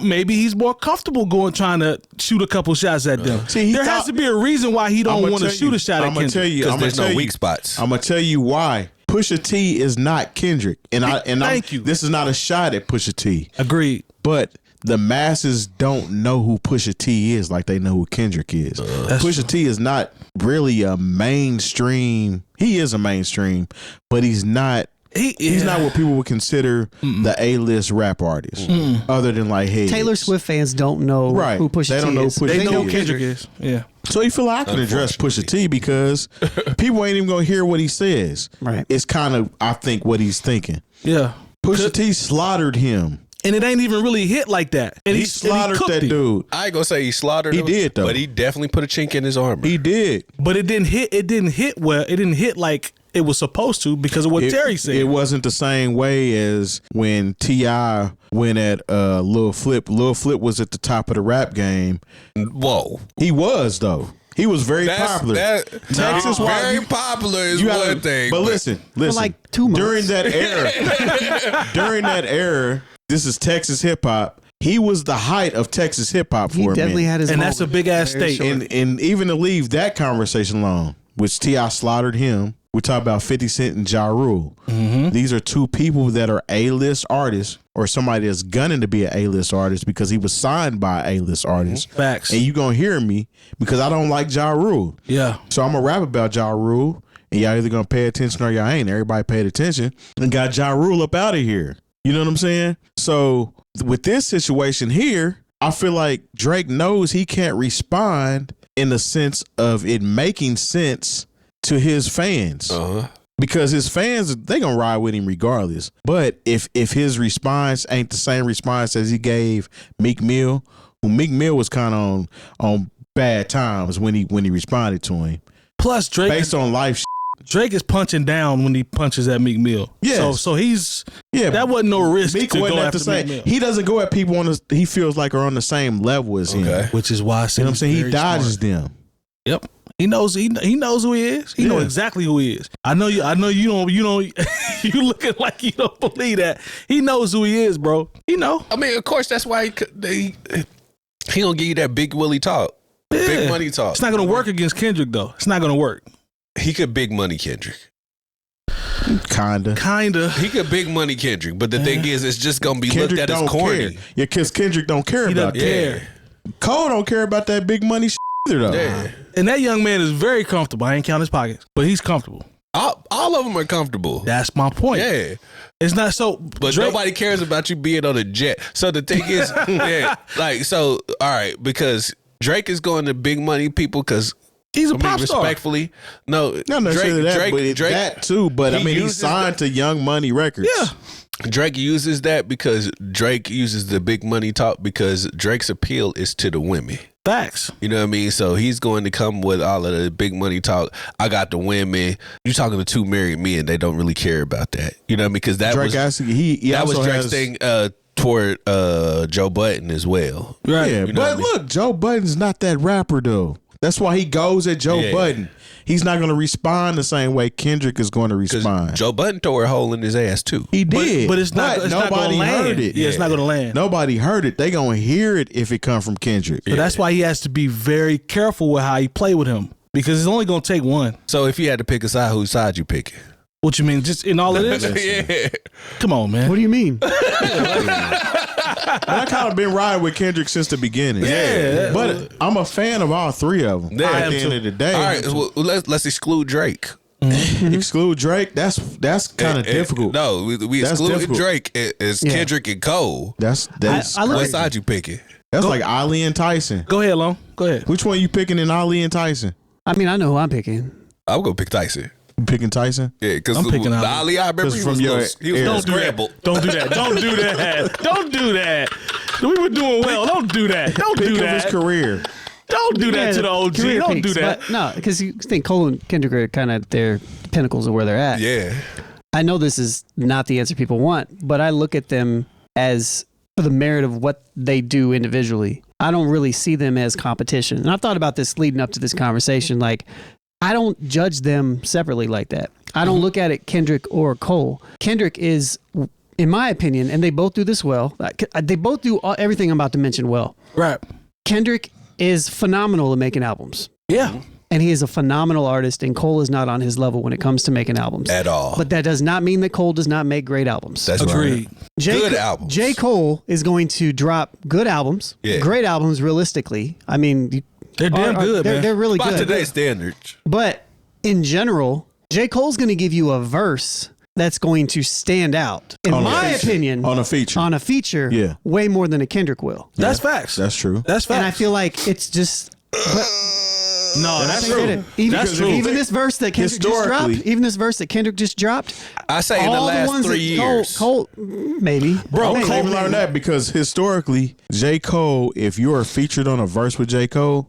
Maybe he's more comfortable trying to shoot a couple shots at them. There has to be a reason why he don't want to shoot a shot at Kendrick. Because there's no weak spots. I'm gonna tell you why. Pusha T is not Kendrick, Thank you. This is not a shot at Pusha T. Agreed. But the masses don't know who Pusha T is like they know who Kendrick is. Pusha T is not really a mainstream. He is a mainstream, but he's not. He's not what people would consider the A-list rap artist. Other than like, hey, Taylor Swift fans don't know who Pusha T is. They don't know who Pusha T is. They know Kendrick is. Yeah. So you feel like I can address Pusha T because people ain't even gonna hear what he says. Right. It's kind of, I think, what he's thinking. Yeah. Pusha T slaughtered him. And it ain't even really hit like that. And he slaughtered that dude. I ain't gonna say he slaughtered him. He did though. But he definitely put a chink in his armor. He did. But it didn't hit well. It didn't hit like it was supposed to because of what Terry said. It wasn't the same way as when T.I. went at Lil Flip. Lil Flip was at the top of the rap game. Whoa. He was though. He was very popular. Texas was very popular is one thing. But listen. For like 2 months. During that era, this is Texas hip hop. He was the height of Texas hip hop for a minute. He definitely had his and moment. That's a big ass state. And even to leave that conversation alone, which T.I. slaughtered him. We talk about 50 Cent and Ja Rule. Mm-hmm. These are two people that are A-list artists or somebody that's gunning to be an A-list artist because he was signed by an A-list artist. Facts. And you gonna hear me because I don't like Ja Rule. Yeah. So I'm gonna rap about Ja Rule and y'all either gonna pay attention or y'all ain't. Everybody paid attention and got Ja Rule up out of here. You know what I'm saying? So with this situation here, I feel like Drake knows he can't respond in the sense of it making sense to his fans. Because his fans, they gonna ride with him regardless. But if his response ain't the same response as he gave Meek Mill, who Meek Mill was kind of on bad times when he responded to him. Plus Drake based on life Drake is punching down when he punches at Meek Mill. Yeah. So he's that wasn't no risk Meek to wasn't go at after the same. Meek Mill. He doesn't go at people he feels like are on the same level as him. Which is why I said you know what I'm saying? He dodges them. Yep. He knows who he is. He knows exactly who he is. I know you don't you looking like you don't believe that. He knows who he is, bro. He know. I mean, of course that's why he gonna give you that big Willie talk. Yeah. Big money talk. It's not gonna work against Kendrick though. It's not gonna work. He could big money Kendrick. Kinda. He could big money Kendrick, but the thing is, it's just gonna be Kendrick looked at as corny. Care. Yeah, because Kendrick don't care about that. Care. Cole don't care about that big money either though. Yeah. And that young man is very comfortable. I ain't count his pockets, but he's comfortable. All of them are comfortable. That's my point. Yeah. It's not so. But nobody cares about you being on a jet. So the thing is, all right, because Drake is going to big money people because he's a pop star. Respectfully, not necessarily Drake, that too. But I mean, he signed to Young Money Records. Yeah. Drake uses that because Drake uses the big money talk because Drake's appeal is to the women. Facts. You know what I mean? So he's going to come with all of the big money talk. I got the women. You're talking to two married men. They don't really care about that. You know what I mean? Because that Drake was Drake's thing toward Joe Budden as well. Right. Yeah, but look, Joe Budden's not that rapper though. That's why he goes at Joe Budden. He's not going to respond the same way Kendrick is going to respond. Joe Budden tore a hole in his ass too. He did, but it's not. Nobody heard it. Yeah, it's not going to land. Nobody heard it. They going to hear it if it come from Kendrick. So that's why he has to be very careful with how he play with him because it's only going to take one. So if you had to pick a side, whose side you picking? What you mean? Just in all of this? Yeah. Come on, man. What do you mean? I kind of been riding with Kendrick since the beginning. Yeah. But I'm a fan of all three of them. Yeah, at the end of the day. All right, well, let's exclude Drake. Exclude Drake. That's kind of difficult. No, we That's excluded difficult. Drake. It's Kendrick and Cole. That's I look- What side you picking? That's like Ali and Tyson. Go ahead, Long. Go ahead. Which one you picking in Ali and Tyson? I mean, I know who I'm picking. I'm gonna pick Tyson. You picking Tyson? Yeah, because I'm picking Ali. Ali, I remember 'Cause he from was, your he was era. scrambled. Don't do that. Don't do that. Don't do that. We were doing well. Don't do that. Don't Pick do of his that. career. Don't do that to the OG. Career Don't peaks, do that. but no, because you think Cole and Kendrick are kind of their pinnacles of where they're at. Yeah. I know this is not the answer people want, but I look at them as for the merit of what they do individually. I don't really see them as competition. And I've thought about this leading up to this conversation. Like, I don't judge them separately like that. I don't look at it Kendrick or Cole. Kendrick is, in my opinion, and they both do this well. They both do everything I'm about to mention well. Right. Kendrick is phenomenal at making albums. Yeah. And he is a phenomenal artist, and Cole is not on his level when it comes to making albums. At all. But that does not mean that Cole does not make great albums. That's Agreed. right. Good albums. J. Cole is going to drop good albums, Yeah. great albums realistically. I mean, They're damn good, man. They're really By good. today's standards. But in general, J. Cole's going to give you a verse that's going to stand out, in On a my feature. opinion, On a feature. on a feature, Yeah. way more than a Kendrick will. That's facts. That's true. That's facts. And I feel like it's just... no, that's I get true. it. Even, That's true. even this verse that Kendrick just dropped, I say in the all last ones 3 years. Cole, maybe. Bro, Maybe. Cole learned that because historically, J. Cole, if you are featured on a verse with J. Cole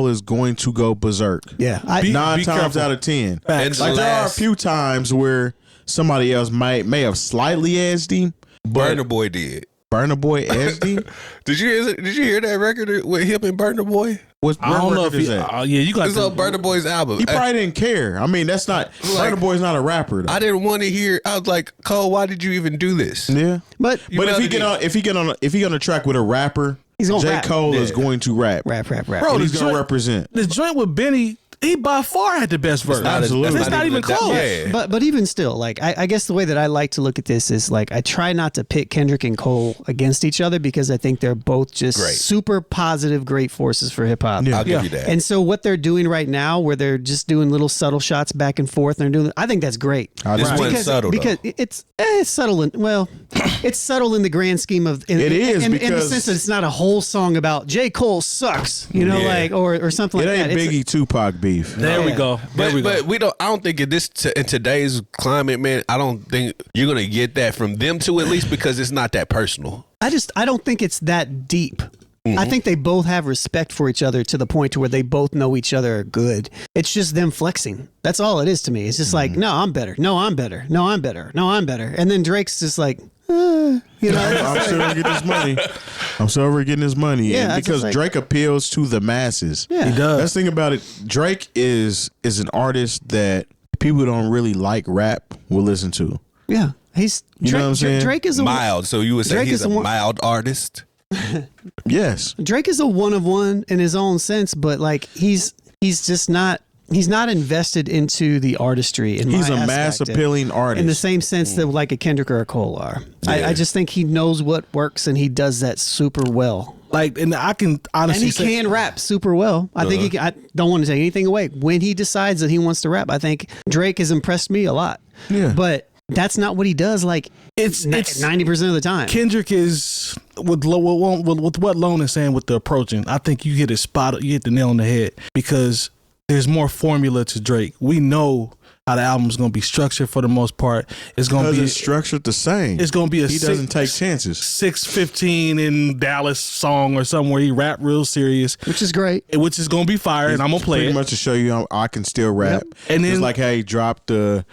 is going to go berserk. Yeah. Nine Be times careful. out of 10. Facts. Like there are a few times where somebody else may have slightly edged him, but Burna Boy did. Burna Boy edged him. Did you hear that record with him and Burna Boy? What I don't know if record is he. that? Yeah, you got It's on Burna Boy's album. He probably didn't care. I mean, that's not Like- Burna Boy's not a rapper. Though. I didn't want to hear. I was like, Cole, why did you even do this? Yeah, But but if he know get on a track with a rapper, He's gonna J. rap. Cole is Yeah. going to rap. rap. Bro, And he's the going to joint- represent. the joint with Benny. He by far had the best verse. Absolutely. It's not even close. Yeah. But even still, like I guess the way that I like to look at this is like I try not to pit Kendrick and Cole against each other because I think they're both just Great. super positive, great forces for hip hop. Yeah. I'll give you that. And so what they're doing right now, where they're just doing little subtle shots back and forth, and they're doing, I think that's great. This wasn't subtle, because though. it's subtle. It's subtle in the grand scheme of. It is in the because- sense that it's not a whole song about J. Cole sucks, Yeah. like or something It like ain't that. It's- Biggie Tupac beef. There we Yeah. go. There we go. But we don't. I don't think in in today's climate, man. I don't think you're gonna get that from them two at least because it's not that personal. I don't think it's that deep. I think they both have respect for each other to the point to where they both know each other are good. It's just them flexing. That's all it is to me. It's just like, no, I'm better. No, I'm better. No, I'm better. No, I'm better. And then Drake's just like, you know. I'm still gonna get this money. I'm still over getting this money. Yeah, And it's because just like- Drake appeals to the masses. Yeah. He does. That's the thing about it. Drake is an artist that people who don't really like rap will listen to. Yeah. He's You know what I'm saying? Drake is a Mild. So you would say Drake he's is a the one- mild artist. Yes. Drake is a one of one in his own sense, but like he's just not invested into the artistry. He's a mass appealing artist. in the same sense that like a Kendrick or a Cole are. I just think he knows what works and he does that super well. Like, and I can And honestly he say, can rap super well. I think he can, I don't want to take anything away. When he decides that he wants to rap, I think Drake has impressed me a lot. Yeah. But that's not what he does like it's 90% of the time. Kendrick is with what Lone is saying with the approaching. I think you hit the nail on the head because there's more formula to Drake. We know how the album's going to be structured for the most part. It's going to Because be it's structured the same. It's going to be a he doesn't take chances. 6:15 in Dallas song or something where he rap real serious, Which is great. which is going to be fire, and I'm going to play pretty it. much to show you I can still rap. Yep. And then it's like, hey, drop the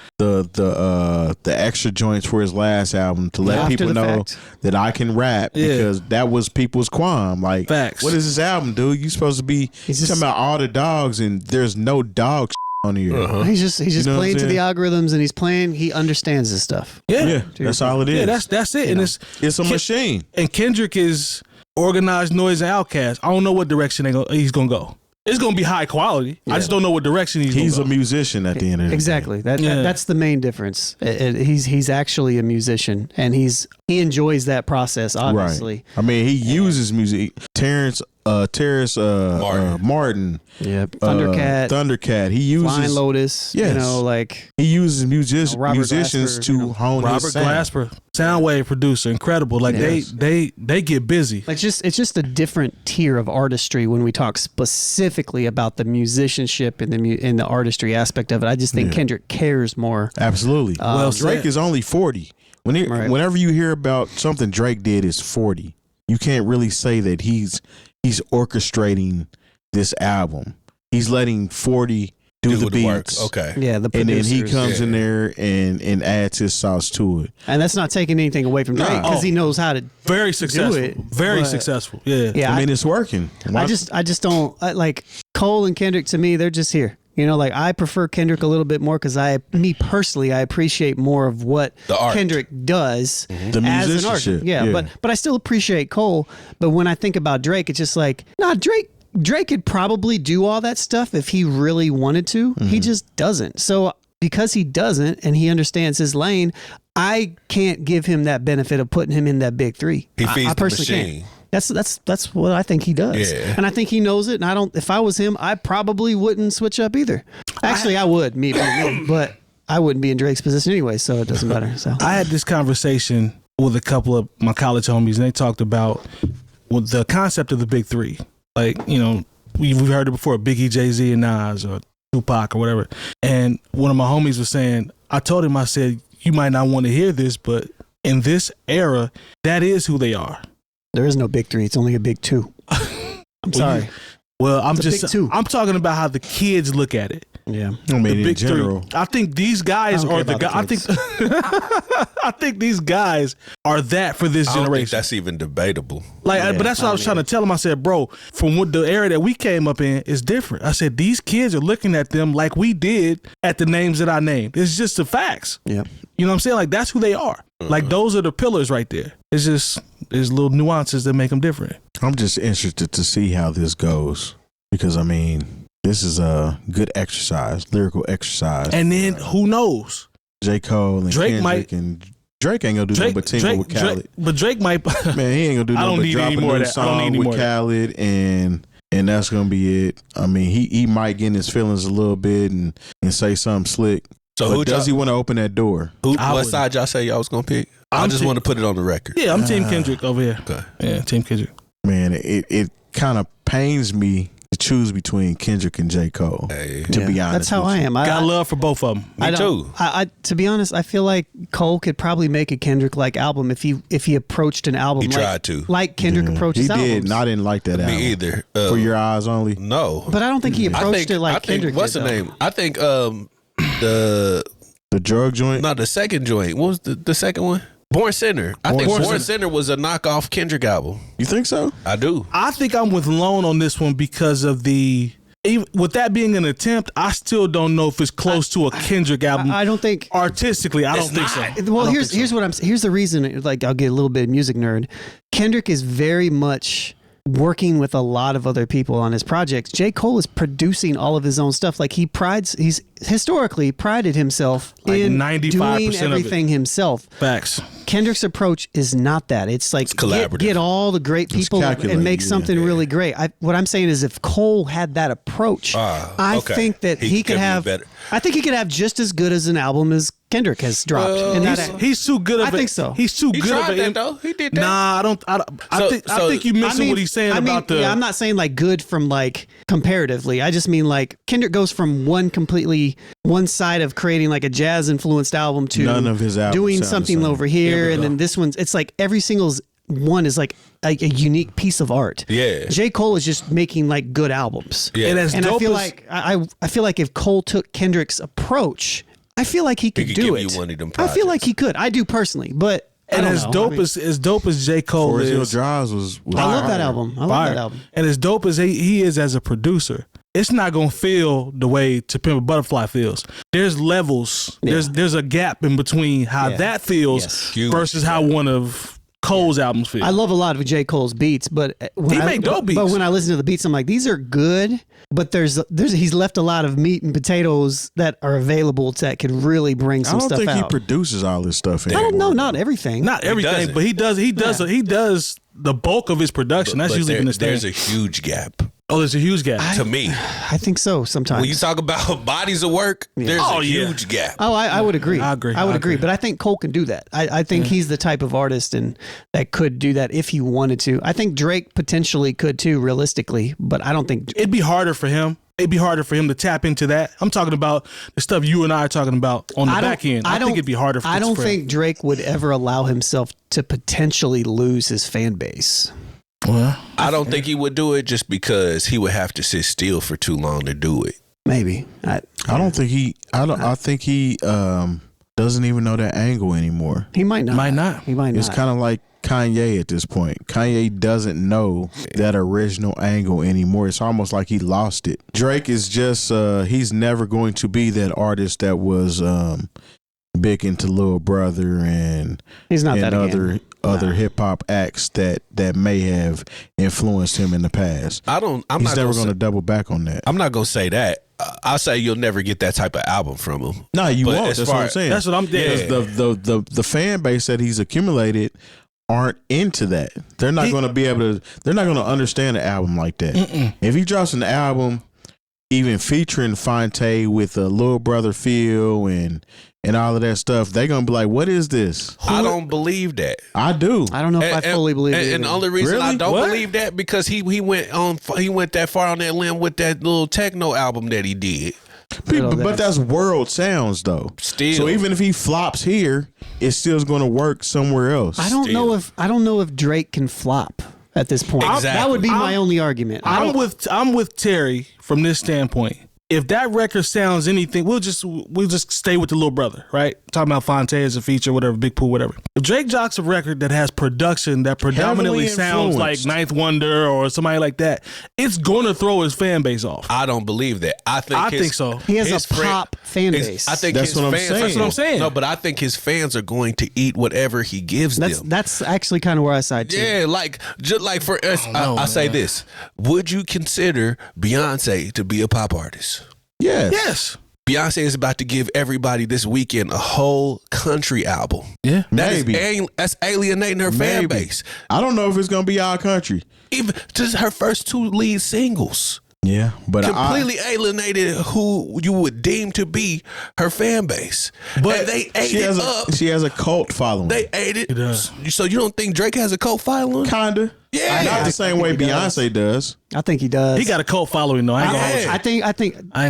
extra joints for his last album to let After people the know fact. that I can rap Yeah. because that was people's qualm. Like, Facts. what is this album, dude? You supposed to be He's just- talking about all the dogs, and there's no dog on here. He's just You know what playing I'm to the saying? algorithms and he understands this stuff. Yeah, that's all it is. Yeah, that's it. And it's a machine. And Kendrick is organized noise and outcast. I don't know what direction he's gonna go. It's gonna be high quality. I just don't know what direction he's He's a gonna go. musician at the end of the Exactly. Yeah. That's the main difference. He's actually a musician and he enjoys that process, day. obviously. Right. I mean, he uses music. Terrence Terrence Martin. Yeah, Thundercat. He uses Flying Lotus. Yes. You know, like he uses musicians Glasper, to hone Robert his sound. Glasper, Soundwave producer, incredible. Like they get busy. Like it's just a different tier of artistry when we talk specifically about the musicianship and the artistry aspect of it. I just think Kendrick cares more. Absolutely. Well, Drake is only 40. Whenever you hear about something Drake did is 40, you can't really say that he's orchestrating this album. He's letting 40 do the beats. Work. Okay. Yeah, the and producers. then he comes in there and adds his sauce to it. And that's not taking anything away from Drake because he knows how to very successful. do it. Very successful. Yeah. Yeah, I mean, it's working. I just don't like Cole and Kendrick. To me, they're just here. You know, like I prefer Kendrick a little bit more because me personally, I appreciate more of what Kendrick does the as an musicianship. artist. Yeah, but I still appreciate Cole. But when I think about Drake, it's just like, Drake could probably do all that stuff if he really wanted to. He just doesn't. So because he doesn't and he understands his lane, I can't give him that benefit of putting him in that big three. He feeds I the personally machine. can't. That's what I think he does. Yeah. And I think he knows it. And if I was him, I probably wouldn't switch up either. Actually, I would, but I wouldn't be in Drake's position anyway, so it doesn't matter. So I had this conversation with a couple of my college homies, and they talked about the concept of the big three. Like, you know, we've heard it before, Biggie, Jay-Z, and Nas, or Tupac, or whatever. And one of my homies was saying, I told him, I said, you might not want to hear this, but in this era, that is who they are. there is no big three. It's only a big two. I'm sorry. Well, I'm It's a just big two. I'm talking about how the kids look at it. Yeah. I mean, The in big general. three. I think these guys I don't are care the about guys. the I think these guys are that for this I don't think generation. that's even debatable. Like, but that's what I was trying to tell him. I said, bro, from what the era that we came up in is different. I said, these kids are looking at them like we did at the names that I named. It's just the facts. Yeah. You know what I'm saying? Like, that's who they are. Like, those are the pillars right there. It's just, there's little nuances that make them different. I'm just interested to see how this goes because, I mean, this is a good exercise, lyrical exercise. And then, who knows? J. Cole and Drake Kendrick and Drake ain't gonna do nothing but tingle with Khaled. But Drake might. Man, he ain't gonna do I don't nothing but need drop any a more new of that. I don't need song any more with of that. Khaled and that's gonna be it. I mean, he might get in his feelings a little bit and say something slick. So But who does he want to open that door? I what would- side y'all say y'all was gonna pick? I I'm just team- want to put it on the record. Yeah, I'm Team Kendrick over here. Okay. Yeah, Team Kendrick. Man, it kind of pains me to choose between Kendrick and J. Cole. Hey. To be honest, That's how with I you. am. Got love for both of them. I Me don't- too. I to be honest, I feel like Cole could probably make a Kendrick-like album if he approached an album. He like, tried to. like Kendrick Yeah. approaches He did, albums. and I didn't like that album. Me either. For Your Eyes Only. No. But I don't think he approached it like I think, Kendrick what's did. the though. name? I think the drug joint. not the second joint. What was the second one? Born Sinner. I think Born Born Sinner. Sinner was a knockoff Kendrick album. You think so? I do. I think I'm with Lone on this one because of with that being an attempt, I still don't know if it's close to a Kendrick album. I don't think. Artistically, I don't It's think so. not. Well, I don't here's think so. what I'm. Here's the reason. Like, I'll get a little bit of music nerd. Kendrick is very much working with a lot of other people on his projects. J. Cole is producing all of his own stuff. Like he's historically prided himself Like in 95% doing of it. everything himself. Facts. Kendrick's approach is not that. It's like collaborative. get all the great people and calculated, make yeah. something really great. What I'm saying is, if Cole had that approach, I okay. think that he could be have. better. I think he could have just as good as an album as Kendrick has dropped. And He's too good of I it. think so. He's too He good of tried it. that though. He did that. Nah, I don't. I think you're missing what he's saying about the. Yeah, I'm not saying like good from like comparatively. I just mean like Kendrick goes from one side of creating like a jazz influenced album to None of his albums doing sound the something same. over here, and then this one's. It's like every single one is like a unique piece of art. Yeah. J. Cole is just making like good albums. Yeah. And as And I dope feel as, like I feel like if Cole took Kendrick's approach, I feel like he could could do give it. you one of them I feel like projects. he could. I do personally, but and I don't as know. dope I mean, as dope as J. Cole Forest Hill is, Drives was I love that fire. album. I love fire. that album. And as dope as he is as a producer, it's not gonna feel the way To Pimp a Butterfly feels. There's levels. Yeah. There's a gap in between how Yeah. that feels Yes. Huge. versus how one of Cole's albums feel. I love a lot of J. Cole's beats, but when He made dope beats. But when I listen to the beats, I'm like, these are good, but there's he's left a lot of meat and potatoes that are available that can really bring some stuff out. I don't think he produces all this stuff I don't know, not everything. Not everything, but he does the bulk of his production. That's usually been his thing. There's a huge gap. Oh, there's a huge gap. To me. I think so sometimes. When you talk about bodies of work, there's a huge gap. Oh, I would agree. I agree. I would agree. But I think Cole can do that. I think he's the type of artist and that could do that if he wanted to. I think Drake potentially could too, realistically, but I don't think it'd be harder for him. It'd be harder for him to tap into that. I'm talking about the stuff you and I are talking about on the back end. I think it'd be harder for him. I don't think Drake would ever allow himself to potentially lose his fan base. Well, I don't think he would do it just because he would have to sit still for too long to do it. Maybe. I think he doesn't even know that angle anymore. He might not. He might not. It's kind of like Kanye at this point. Kanye doesn't know that original angle anymore. It's almost like he lost it. Drake is just he's never going to be that artist that was big into Lil Brother and he's not that other hip hop acts that may have influenced him in the past. He's never going to double back on that. I'm not going to say that. I'll say you'll never get that type of album from him. No, you won't. That's what I'm saying. That's what I'm saying. The fan base that he's accumulated aren't into that. They're not going to be able to. They're not going to understand an album like that. If he drops an album, even featuring Fonte with a Lil Brother feel and all of that stuff, they're gonna be like, "What is this?" I don't believe that. I do. I don't know if I fully believe it. And the only reason I don't What? believe that because he went that far on that limb with that little techno album that he did. But that's world sounds though. Still. So even if he flops here, it's still going to work somewhere else. I don't know if Drake can flop at this point. Exactly. That would be my only argument. I'm with Terry from this standpoint. If that record sounds anything, we'll just stay with the Little Brother, right? Talking about Fonte as a feature, whatever, Big Pooh, whatever. If Drake drops a record that has production that predominantly sounds like Ninth Wonder or somebody like that, it's going to throw his fan base off. I don't believe that. I think so. He has a pop fan base. I think That's his what I'm fans. saying. That's what I'm saying. No, but I think his fans are going to eat whatever he gives them. That's actually kind of where I side too. Yeah, just like for us, I say this: would you consider Beyonce to be a pop artist? Yes. Beyonce is about to give everybody this weekend a whole country album. Yeah. That's alienating her fan base. I don't know if it's going to be our country. Even just her first 2 lead singles. Yeah, but completely alienated who you would deem to be her fan base. But and they ate it up. She has a cult following. They ate it. So you don't think Drake has a cult following? Kinda. Yeah. Not the same way Beyonce does. I think he does. He got a cult following though. I ain't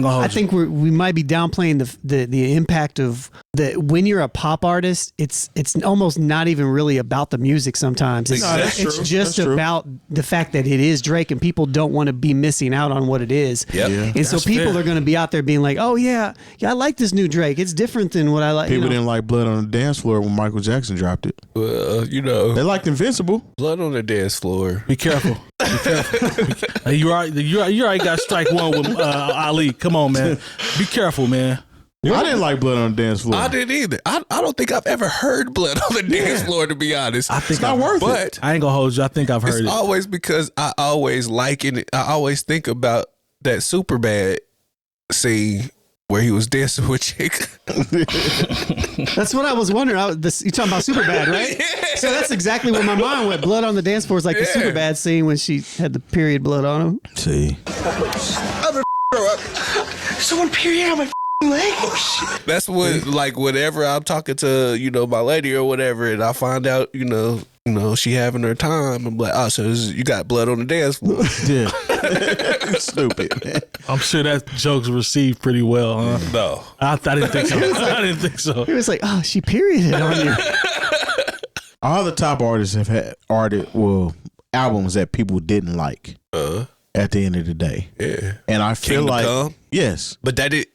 gonna hold you. we might be downplaying the impact of that. When you're a pop artist, it's almost not even really about the music. Sometimes it's just about the fact that it is Drake, and people don't want to be missing out on what it is. Yep. Yeah. And so people are going to be out there being like, "Oh yeah, I like this new Drake. It's different than what I like." People didn't like Blood on the Dance Floor when Michael Jackson dropped it. Well, they liked Invincible. Blood on the Dance Floor. Be careful. Be careful. You already got strike one with Ali. Come on, man. Be careful, man. I didn't like Blood on the Dance Floor. I didn't either. I don't think I've ever heard Blood on the Dance Floor, to be honest. I think it's not worth it. I ain't gonna hold you. I think I've heard it. It's always because I always like it. I always think about that Superbad scene where he was dancing with chick. That's what I was wondering. You're talking about Superbad, right? Yeah. So that's exactly where my mind went. Blood on the Dance Floor is like the Superbad scene when she had the period blood on him. See. Someone period on my leg. Oh, shit. That's what, like, whenever I'm talking to, my lady or whatever, and I find out, she having her time, I'm like, oh, so you got blood on the dance floor. Yeah. Stupid, man. I'm sure that joke's received pretty well, huh? No. I didn't think so. I didn't think so. It was like, oh, she perioded on you. All the top artists have had albums that people didn't like at the end of the day. Yeah. And I feel Kingdom like, Come? yes. But that didn't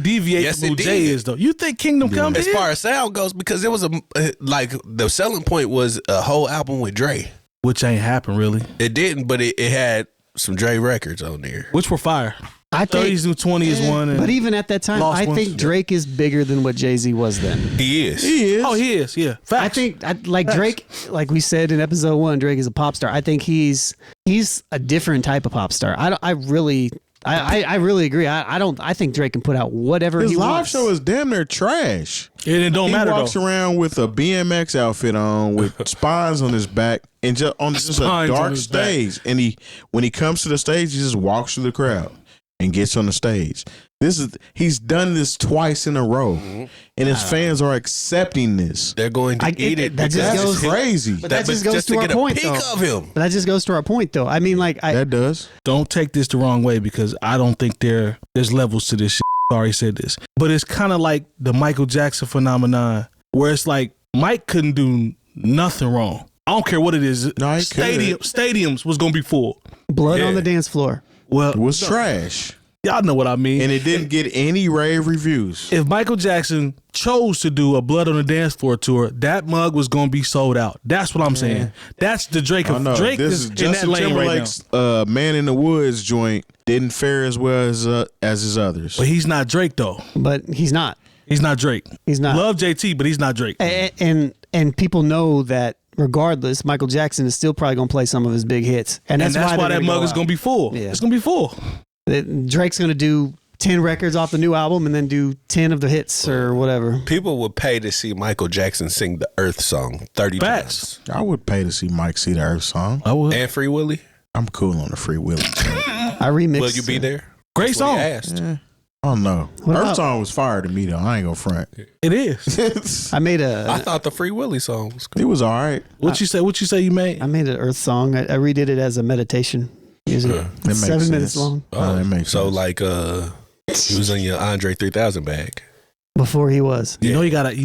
deviate Yes, from who it Jay did. is, though. You think Kingdom Come as did? far as sound goes, because it was the selling point was a whole album with Dre. Which ain't happened, really. It didn't, but it had some Dre records on there. Which were fire. I think 30s and 20s one. But even at that time, Lost I ones. think Drake is bigger than what Jay-Z was then. He is. He is. Oh, he is. Yeah, facts. I think like Drake, like we said in episode 1, Drake is a pop star. I think he's a different type of pop star. I really agree. I think Drake can put out whatever His he live wants. show is damn near trash. And it don't He matter walks though. around with a BMX outfit on, with spines on his back, and just on just a Spines on dark his back. stage. And when he comes to the stage, he just walks through the crowd and gets on the stage. He's done this twice in a row, and his fans are accepting this. They're going to eat it. that just That's goes- crazy. But that just goes to our get point, a peek though. of him. But that just goes to our point, though. I mean, like, That does. Don't take this the wrong way because I don't think there's levels to this shit. I already said this. But it's kind of like the Michael Jackson phenomenon where it's like Mike couldn't do nothing wrong. I don't care what it is. No, he Stadiums was going to be full. blood Yeah. on the dance floor. Well, It was trash, y'all know what I mean. and it didn't get any rave reviews. If Michael Jackson chose to do a Blood on the Dance Floor tour, that mug was going to be sold out. That's what I'm saying. That's the Drake I of know. Drake This is is in that Justin lane right now. Timberlake's Man in the Woods joint didn't fare as well as his others. But he's not Drake though. But he's not. He's not Drake. He's not. Love JT, but he's not Drake. And people know that regardless, Michael Jackson is still probably going to play some of his big hits. And that's why that mug is going to be full. Yeah. It's going to be full. Drake's going to do 10 records off the new album and then do 10 of the hits or whatever. People would pay to see Michael Jackson sing the Earth song 30 Facts. times. I would pay to see Mike see the Earth song. I would. And Free Willy. I'm cool on the Free Willy. I remixed. Will you be there? Great That's what he song. asked. I don't know. What Earth about- song was fire to me though. I ain't gonna front. It is. I made I a thought the Free Willy song was cool. It was all right. What you say you made? I made an Earth song. I redid it as a meditation music. That makes 7 minutes sense. long Oh, that makes so sense. like he was in your Andre 3000 bag. before he was. You know you got an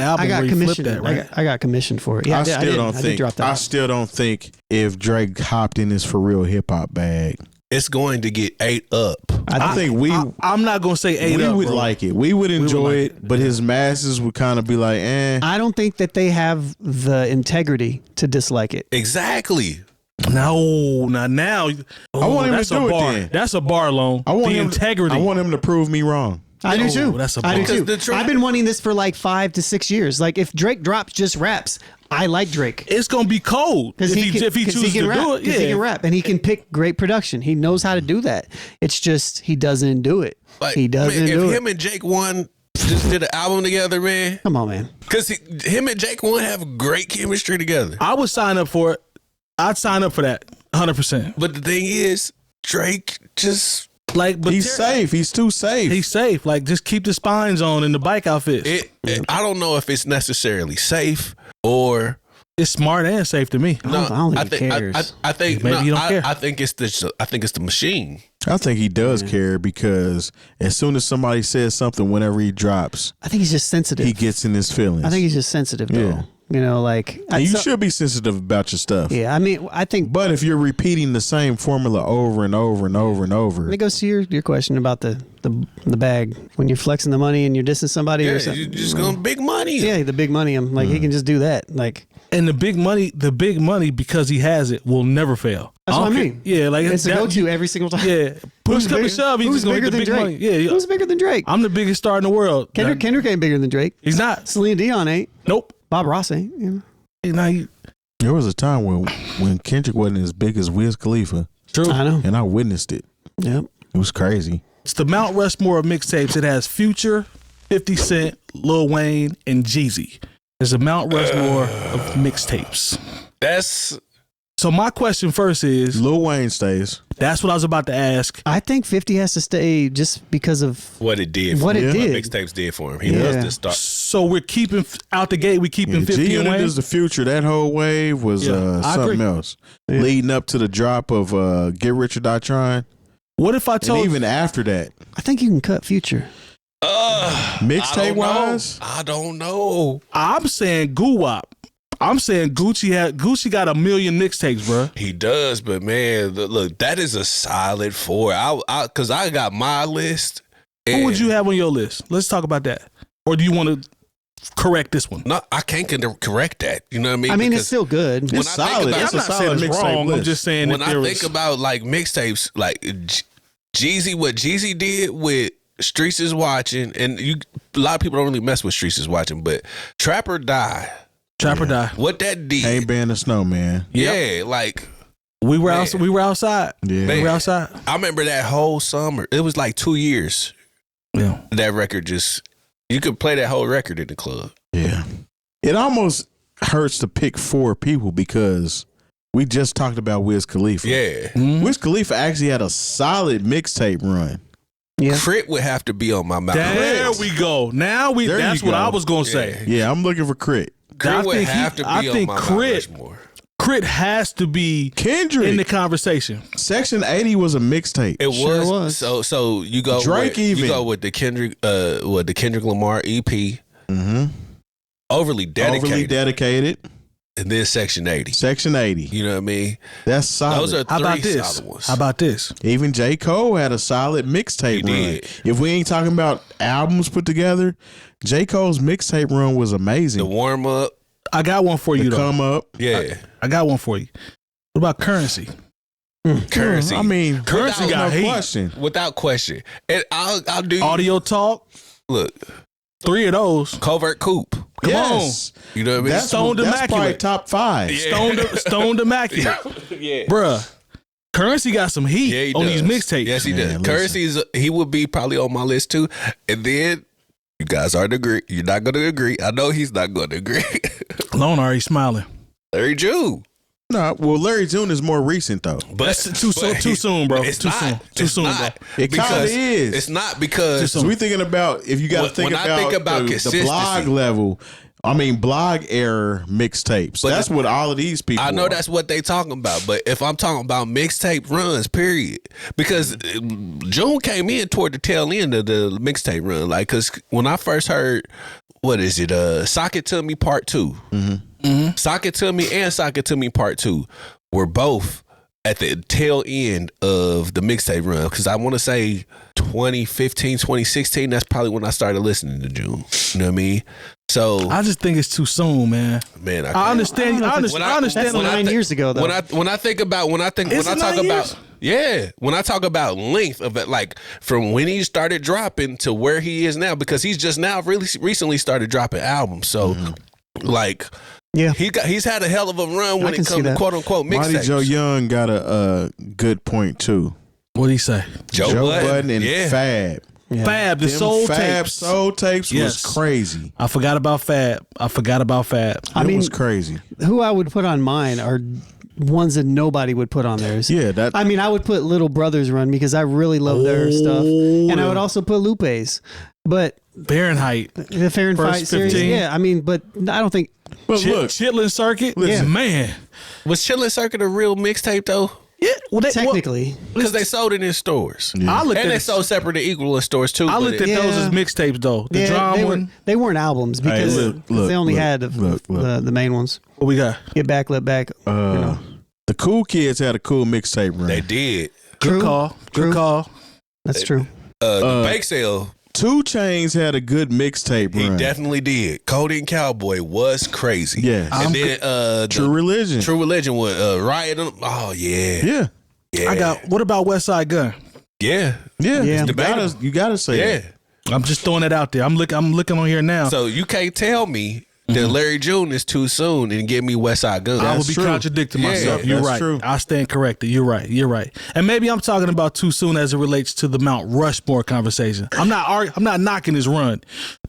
album I got where you flip commissioned. that, right? I got commissioned for it. Yeah, I did. still don't I did think. drop that. I still don't think if Drake hopped in his for real hip hop bag, It's going to get ate up. I think I'm not gonna say eight we up, would bro. like it. We would enjoy like it, but his masses would kind of be like, eh. I don't think that they have the integrity to dislike it. Exactly. No, now. I want him that's to do a it bar. then. That's a bar loan. I want the him. integrity. I want him to prove me wrong. I do Oh, too. that's a I do bummer. too. Because the truth- I've been wanting this for like 5 to 6 years. Like if Drake drops just raps, I like Drake. It's gonna be cold if he chooses to rap, do it. he can rap and he can pick great production. He knows how to do that. It's just he doesn't do it. Like, He doesn't man, do if it. him and Jake One just did an album together, man, Come on, man. because him and Jake One have great chemistry together. I would sign up for it. I'd sign up for that 100%. But the thing is, Drake just Like, but He's safe. He's too safe. He's safe. Like, just keep the spines on in the bike outfits. I don't know if it's necessarily safe or It's smart and safe to me. I don't think he cares. I think Maybe you don't care. I think it's the machine. I think he does care because as soon as somebody says something, whenever he drops, I think he's just sensitive. he gets in his feelings. I think he's just sensitive though. Yeah. You know, like and you should be sensitive about your stuff. Yeah, I mean, I think. But if you're repeating the same formula over and over and over and over, It goes to your question about the bag when you're flexing the money and you're dissing somebody Yeah, or something. you're just going big money. Yeah, the big money. I'm like, he can just do that. Like, And the big money, because he has it, will never fail. that's what I don't mean. care. Yeah, like it's a that- go-to every single time. Yeah, push come to shove, he's who's just gonna bigger get the than big Drake? money. Yeah, Who's bigger than Drake? I'm the biggest star in the world. Kendrick ain't bigger than Drake. He's not. Celine Dion ain't. Nope. Bob Ross ain't. You know? He's not. there was a time when Kendrick wasn't as big as Wiz Khalifa, True. I know. and I witnessed it. Yep. It was crazy. It's the Mount Rushmore of mixtapes. It has Future, 50 Cent, Lil Wayne, and Jeezy. It's a Mount Rushmore of mixtapes. That's So my question first is, Lil Wayne stays. that's what I was about to ask. I think 50 has to stay just because of what it did. What for it him. did. What mixtapes did for him. He Yeah. loves to start. So we're keeping out the gate. We keeping 50 G and Unit Wayne. is the future. That whole wave was Yeah, I something agree. else. Leading up to the drop of Get Rich or Die Trying. What if I And told even after that, I think you can cut Future. mixtape wise, I don't know. I'm saying Goo-Wop. I'm saying Gucci got 1 million mixtapes, bro. He does, but man, look, that is a solid 4. Because I got my list. Who would you have on your list? Let's talk about that. Or do you want to correct this one? No, I can't correct that. You know what I mean? I mean, Because it's still good. when it's I think solid. about- It's I'm a not saying solid it's mixtape wrong. I'm list. just saying when that I there think was, about like mixtapes, like Jeezy, what Jeezy did with Streets is Watching, and a lot of people don't really mess with Streets is Watching, but Trap or Die. What that did. Ain't been a snowman. Yeah, like we were outside. We were outside. Yeah. Man. We were outside. I remember that whole summer. It was like 2 years. Yeah. That record you could play that whole record in the club. Yeah. It almost hurts to pick 4 people because we just talked about Wiz Khalifa. Yeah. Mhm. Wiz Khalifa actually had a solid mixtape run. Yeah. Crit would have to be on my mouth. There we go. Now There that's you what go. I was gonna say. Yeah, I'm looking for Crit. Crit would have to be I on think my Crit. Mount Rushmore. Crit has to be Kendrick. in the conversation. Section 80 was a mixtape. It Sure was. was. So you go Drake with, even. you go with the Kendrick Lamar EP, Mm-hmm. Overly Dedicated, and then Section 80. Section 80. You know what I mean? That's solid. Those are How about three this? solid ones. How about this? Even J. Cole had a solid mixtape He run. did. If we ain't talking about albums put together, J. Cole's mixtape run was amazing. The warm up? I got one for you The though. come up. Yeah. I got one for you. What about Currency? Currency. I mean, Currency without got no heat. question. Without question. And I'll do Audio Talk. Look, 3 of those. Covert Coupe. Come Yes. You know what I mean? That's, Stoned that's probably Immaculate. top 5. Yeah. Stoned Immaculate. Yeah. Bruh. Currency got some heat Yeah, he on does. these mixtapes. Yes, he Man, does. listen. Currency he would be probably on my list too. And then you guys aren't agree. You're not going to agree. I know he's not going to agree. Lone already smiling. Larry June. No, well, Larry June is more recent though. But That's too soon, bro. It's Too not. soon. Too It's soon, not. bro. It kinda Because is. It's not because So we thinking about if you got to think When I about, think about the consistency. blog level. I mean, blog era mixtapes. But That's what all of these people. I know are. that's what they talking about, but if I'm talking about mixtape runs, period, because June came in toward the tail end of the mixtape run, like, because when I first heard, what is it, Sock It To Me Part 2, Sock It To Me and Sock It To Me Part 2 were both at the tail end of the mixtape run, because I want to say 2015, 2016, that's probably when I started listening to June. You know what I mean? So I just think it's too soon, man. man, I understand. I That's understand. when 9 years ago, though. when I talk about when I Is it talk 9 about years? when I talk about length of it, like from when he started dropping to where he is now, because he's just now really recently started dropping albums. So like Yeah. he's had a hell of a run when can it see comes to that. quote unquote Mighty Joe mixtapes. Young got a good point too. What'd he say? Joe Budden and yeah. Fab. Yeah. Fab, the Them soul Fab tapes. soul tapes Yes. was crazy. I forgot about Fab. I It mean, was crazy. who I would put on mine are ones that nobody would put on theirs. Yeah, that. I mean, I would put Little Brothers Run because I really love their stuff. And I would also put Lupe's. But Fahrenheit. the Fahrenheit First series, 15. yeah, I mean, but I don't think. but look, Chitlin Circuit. Listen. Man. Was Chillin' Circuit a real mixtape though? Yeah. Well, Technically, Because they sold it in stores. I looked And they at sold separate and equal in stores too. I but looked at it- those Yeah. as mixtapes though. The yeah, drum they, one. they weren't albums because look, they only look, had look. the main ones. What we got? Get Back, Let Back. you know. the Cool Kids had a cool mixtape run. they did. Good True. call. Good True. call. That's true. The Bake Sale, 2 Chainz had a good mixtape he run. definitely did. Cody and Cowboy was crazy. Yes. And then True Religion. True Religion with Riot. Oh yeah. Yeah. Yeah. I got. What about West Side Gun? Yeah. Yeah. Yeah. You gotta say Yeah. that. I'm just throwing it out there. I'm looking on here now. So you can't tell me that Larry June is too soon and give me West Side Gun. I will That's be true. contradicting Yeah, myself. You're that's right. true. I stand corrected. You're right. You're right. And maybe I'm talking about too soon as it relates to the Mount Rushmore conversation. I'm not knocking his run,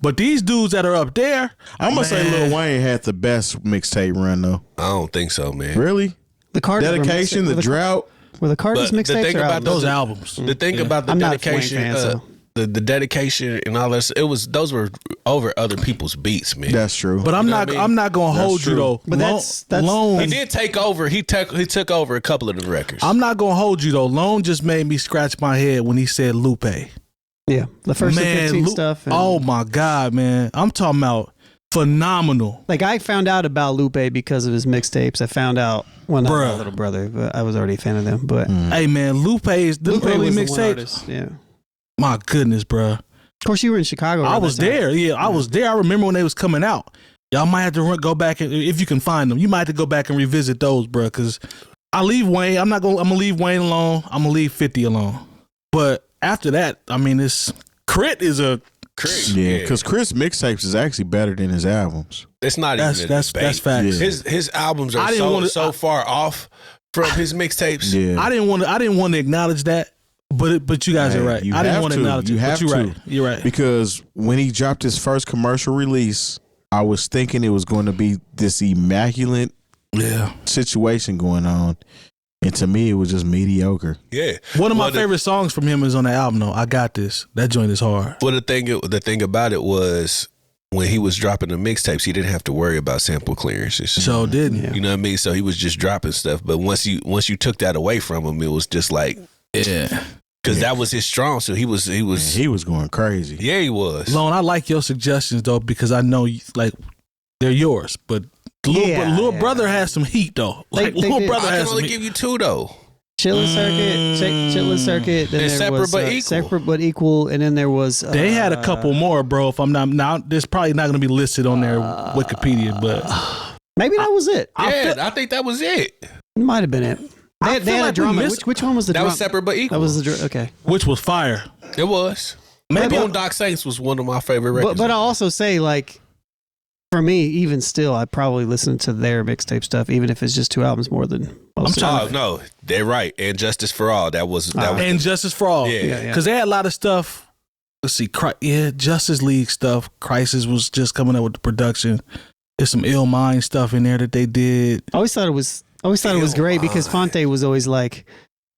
but these dudes that are up there, I'm gonna say man. Lil Wayne had the best mixtape run though. I don't think so, man. Really? The Carters Dedication, were the Drought. Were the Carters But the mixtapes thing or about albums? those albums. The thing about the I'm not a Wayne dedication, fan, so. the dedication and all that, those were over other people's beats, man. That's true. But I'm You know not. what I mean? I'm not gonna That's hold you true. though. But that's- Lone. He did take over. He took over a couple of the records. I'm not gonna hold you though. Lone just made me scratch my head when he said Lupe. Yeah, the first and 15 Lu- stuff. And, Oh my God, man! I'm talking about phenomenal. like I found out about Lupe because of his mixtapes. I found out not my Bruh. little brother, but I was already a fan of them. But Hey man, Lupe is the Lupe early was the one mixtapes. artist. Yeah, of My goodness, bruh. course you were in Chicago. I around was that time. there. Yeah, I was there. I remember when they was coming out. Y'all might have to go back and if you can find them, you might have to go back and revisit those, bruh. Because I leave Wayne. I'm gonna leave Wayne alone. I'm gonna leave 50 alone. But after that, I mean, Crit is a Crit, Yeah, because Chris mixtapes is actually better than his albums. It's not even a that's debate. facts. Yeah. His albums I are didn't so far off from his mixtapes. Yeah, I didn't want to acknowledge that, but you guys Hey, are right. you I didn't have want to to. acknowledge You it. have But you're to. right. You're right. because when he dropped his first commercial release, I was thinking it was going to be this immaculate Yeah. situation going on, and to me, it was just mediocre. Yeah. One of my Well, favorite songs from him is on the album though. I Got This. That joint is hard. Well, the thing about it was when he was dropping the mixtapes, he didn't have to worry about sample clearances. So didn't. Yeah. You know what I mean? So he was just dropping stuff. But once you took that away from him, it was just like, Yeah. because that was his strong. So he was. He was going crazy. Yeah, he was. Lone, I like your suggestions though because I know like they're yours, but little brother has some heat though. Like They little did. brother I has can some only heat. give you two though. Chillin' Circuit, Chillin' Circuit. Then And there Separate was But Equal. Separate but Equal, and then there was. They had a couple more, bro. If I'm not now, there's probably not going to be listed on their Wikipedia, but Maybe that was it. I think that was it. It might have been it. I They feel had a like we drama. missed- Which one was the That drama? was Separate But Equal. That was the okay. which was fire. It was. Maybe Boondock Saints was one of my favorite records. But I'll also say, like, for me, even still, I probably listen to their mixtape stuff, even if it's just 2 albums more than most. of trying them. Oh no, they're right. And Justice for All. That was And Justice for All. Yeah. Yeah, Because they had a lot of stuff. Let's see. Justice League stuff. Crisis was just coming up with the production. There's some Ill Mind stuff in there that they did. I always thought it was great because Fonte was always like,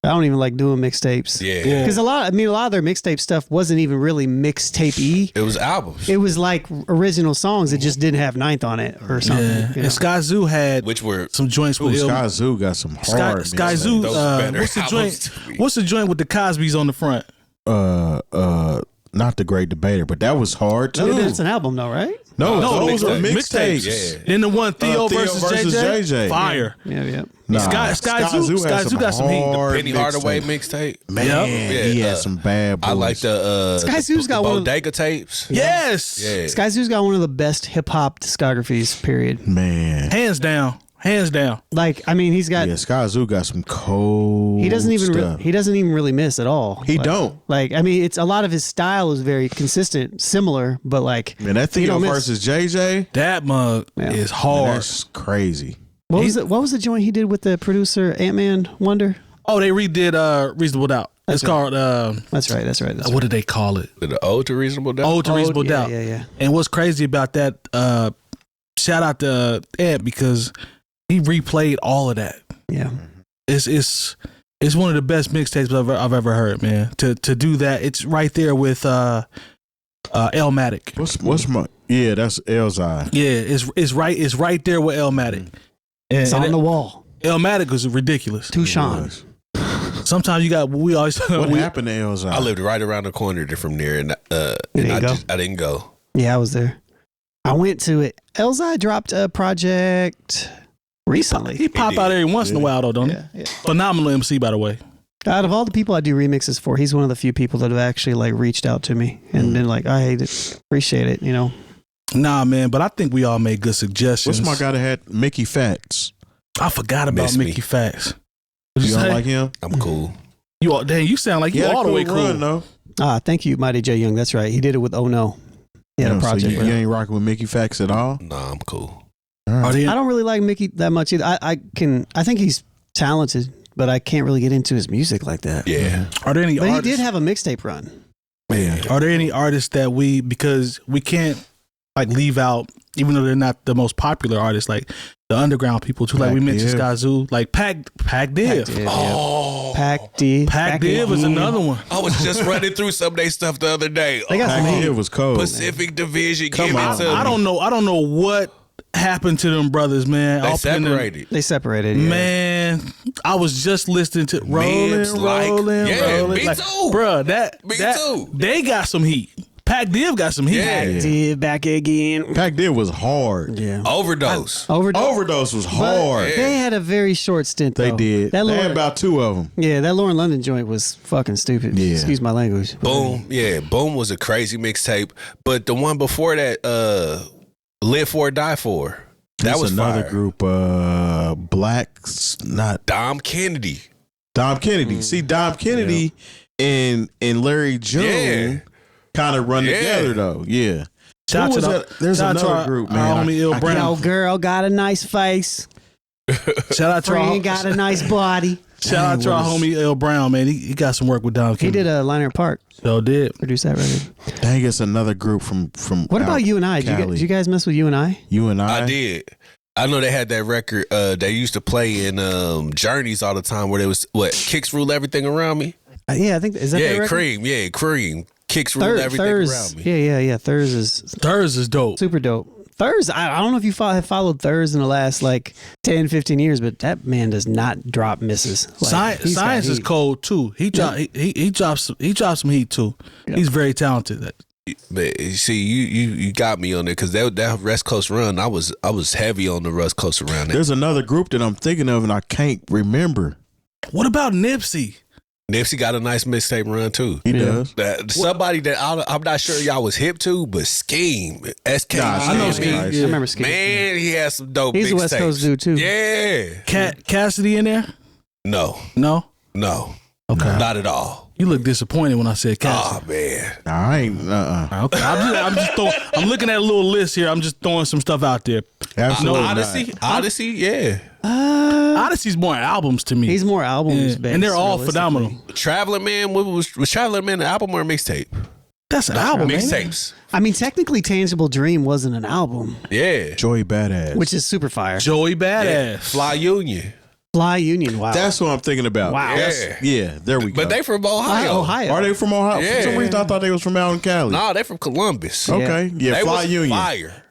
I don't even like doing mixtapes. Yeah. Because a lot of their mixtape stuff wasn't even really mixtape-y. It was albums. It was like original songs. It just didn't have Ninth on it or something. Yeah. you know? And Sky Zoo had which were some joints Ooh, with Ill Sky Zoo got some hard. Sky mixtapes. Zoo. Those better What's the albums joint? to me. What's the joint with the Cosbys on the front? Not the Great Debater, but that was hard too. It's an album, though, right? No, No, those are mixtapes. mixtapes. Yeah. Then the one Theo, Theo versus versus JJ. JJ. Fire. Yeah. Nah, Sky Zoo got some heat. hard Penny Hardaway mixtapes. mixtape. Man, Yep. he Yeah, had some bad boys. I like the Sky Zoo's got one of- Bodega tapes. Yes. Yeah. Sky Zoo's got one of the best hip hop discographies, period. Man. Hands down. Like, I mean, he's got Yeah, Sky Zoo got some cold he doesn't even stuff. he doesn't even really miss at all. He Like- don't. Like, I mean, it's a lot of his style is very consistent, similar, but like Man, that he Theo don't miss. versus JJ, That mug Yeah. is man, hard. that's crazy. What was the joint he did with the producer Ant-Man Wonder? Oh, they redid Reasonable Doubt. It's called That's right. what did they call it? The Ode to Reasonable Doubt. Ode to Reasonable yeah, Doubt. Yeah. And what's crazy about that? Shout out to Ed because he replayed all of that. Yeah. It's one of the best mixtapes I've ever heard, man. To do that, it's right there with Elmatic. What's my that's Elzai. Yeah, it's right there with Elmatic. And, It's on the wall. Elmatic was ridiculous. Tucson. Sometimes we always What happened to Elzai? I lived right around the corner from there, and There you I go. didn't go. Yeah, I was there. I went to it. Elzai dropped a project recently. He pop out every once in a while though, don't Yeah, yeah. he? Phenomenal MC, by the way. Out of all the people I do remixes for, he's one of the few people that have actually like reached out to me and been like, I hate it, appreciate it, you know. Nah, man, but I think we all made good suggestions. What's my guy that had Mickey Fats? I forgot about Miss me. Mickey Facts. What'd You you don't say? like him? I'm cool. You sound like He you had a all the way cool. run, though. Thank you, Mighty J Young. That's right. He did it with Oh No. He had a So project. you with him. ain't rocking with Mickey Facts at all? Nah, I'm cool. Are they- I don't really like Mickey that much either. I think he's talented, but I can't really get into his music like that. Yeah. Are there any But he artists? did have a mixtape run. Man. Are there any artists that because we can't like leave out, even though they're not the most popular artists, like the underground people too. Like we Pac mentioned Div. Sky Zoo, like Pac Div. Oh, Pac D. Pac Div is another one. I was just running through some of their stuff the other day. They got some Pac heat. Div was cold. Pacific Division. Come Give it on. to I me. don't know what happened to them brothers, man. They Up in the- separated. They separated. Yeah. Man, I was just listening to Mibs, rolling. me like, too. Bruh, Me too. They got some heat. Pac Div got some heat. Yeah. Pac D back again. Pac Div was hard. Yeah. Overdose. Overdose was hard. They had a very short stint. They though. did. That They had Lauren, about 2 of them. that Lauren London joint was fucking stupid. Yeah. Excuse my language. Boom. Yeah. Boom was a crazy mixtape. But the one before that, Live For or Die For. That That's was another fire. group. Blacks, not Dom Kennedy. Dom Kennedy. See, Dom Kennedy, and Larry June kind of run together though. Yeah. Shout out to that? There's shout out to another our, group, our man. homie Il Yo, Brown. girl got a nice face. Shout out to our, Friend got a nice body. shout out to our homie Il Brown, man. He got some work with Don He King. did a Liner Park. So did. Produced that record. Dang, it's another group from. What about You and I? Cali. Did you guys mess with You and I? You and I did. I know they had that record. They used to play in Journeys all the time, where there was Kicks Rule Everything Around Me. Yeah, I think is that that record? Cream. Yeah, Cream. Kicks Rule Everything Around Me. Yeah. Thurs is dope. super dope. Thurs, I don't know if you have followed Thurs in the last like 10, 15 years, but that man does not drop misses. Like, Science is cold too. He drops some heat too. Yep. He's very talented. But you see, you got me on there because that West Coast run, I was heavy on the West Coast around there. There's another group that I'm thinking of and I can't remember. What about Nipsey? Nipsey got a nice mixtape run too. He does. Somebody that I'm not sure y'all was hip to, but Scheme. SK. Nah, I know Scheme. Scheme. I remember Skip. Man, he has some dope He's a mixtapes. West Coast dude too. Yeah. Cassidy in there? No. Okay. Not at all. You look disappointed when I said Cassidy. Oh man. I ain't. Okay. I'm looking at a little list here. I'm just throwing some stuff out there. Absolutely. Odyssey, yeah. Odyssey's more albums to me. He's more albums based, and they're all realistically. phenomenal. Traveling Man, was Traveling Man an album or a mixtape? That's an album, ain't it? Mixtapes. I mean, technically, Tangible Dream wasn't an album, Yeah. Joey Badass. which is super fire. Joey Yeah. Badass. Fly Union. Fly Union, wow. That's what I'm thinking about. Wow. Yeah, there we go. But they from Ohio. Ohio. Are they from Ohio? For some Yeah. reason, I thought they was from out in Cali. No, they from Columbus. Okay. Yeah, They Fly was Union.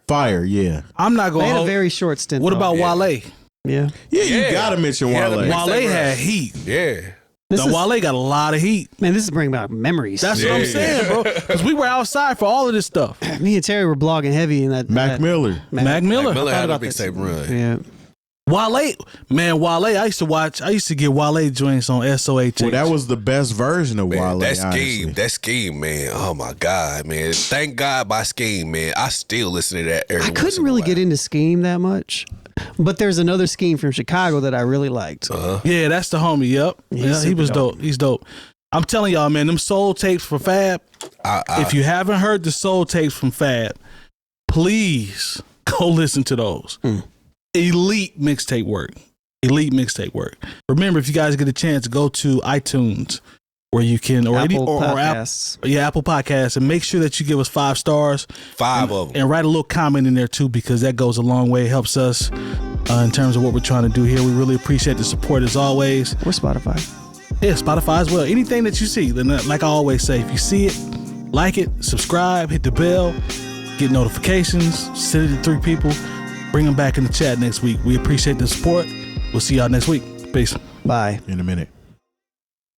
fire. Yeah. I'm not They going had to a very short stint. What though. about Yeah. Wale? Yeah. Yeah, you Yeah. gotta mention Yeah, Wale. the mix- Wale had heat. Yeah. This Now, is, Wale got a lot of heat. man, this is bringing back memories. That's what I'm Yeah. saying, bro. Because we were outside for all of this stuff. Me and Terry were blogging heavy in that. Mac that- Miller. Mac Miller. Miller had a about this. mixtape run. Yeah. Wale, I used to get Wale joints on SOH. Well, that was the best version of Man, Wale. that scheme, man. Oh my God, man. Thank God by Scheme, man. I still listen to that every I once couldn't in a really while. get into Scheme that much, but there's another Scheme from Chicago that I really liked. Yeah, that's the homie. Yep. He's Yeah, he super was dope. dope. He's dope. I'm telling y'all, man, them soul tapes for Fab. If you haven't heard the soul tapes from Fab, please go listen to those. Elite mixtape work. Remember, if you guys get a chance, go to iTunes where you can, or Apple or Podcasts. Apple Podcasts, and make sure that you give us 5 stars. 5 of them. And write a little comment in there too, because that goes a long way. It helps us in terms of what we're trying to do here. We really appreciate the support as always. Or Spotify. Yeah, Spotify as well. Anything that you see, then like I always say, if you see it, like it, subscribe, hit the bell, get notifications, send it to 3 people, bring them back in the chat next week. We appreciate the support. We'll see y'all next week. Peace. Bye. In a minute.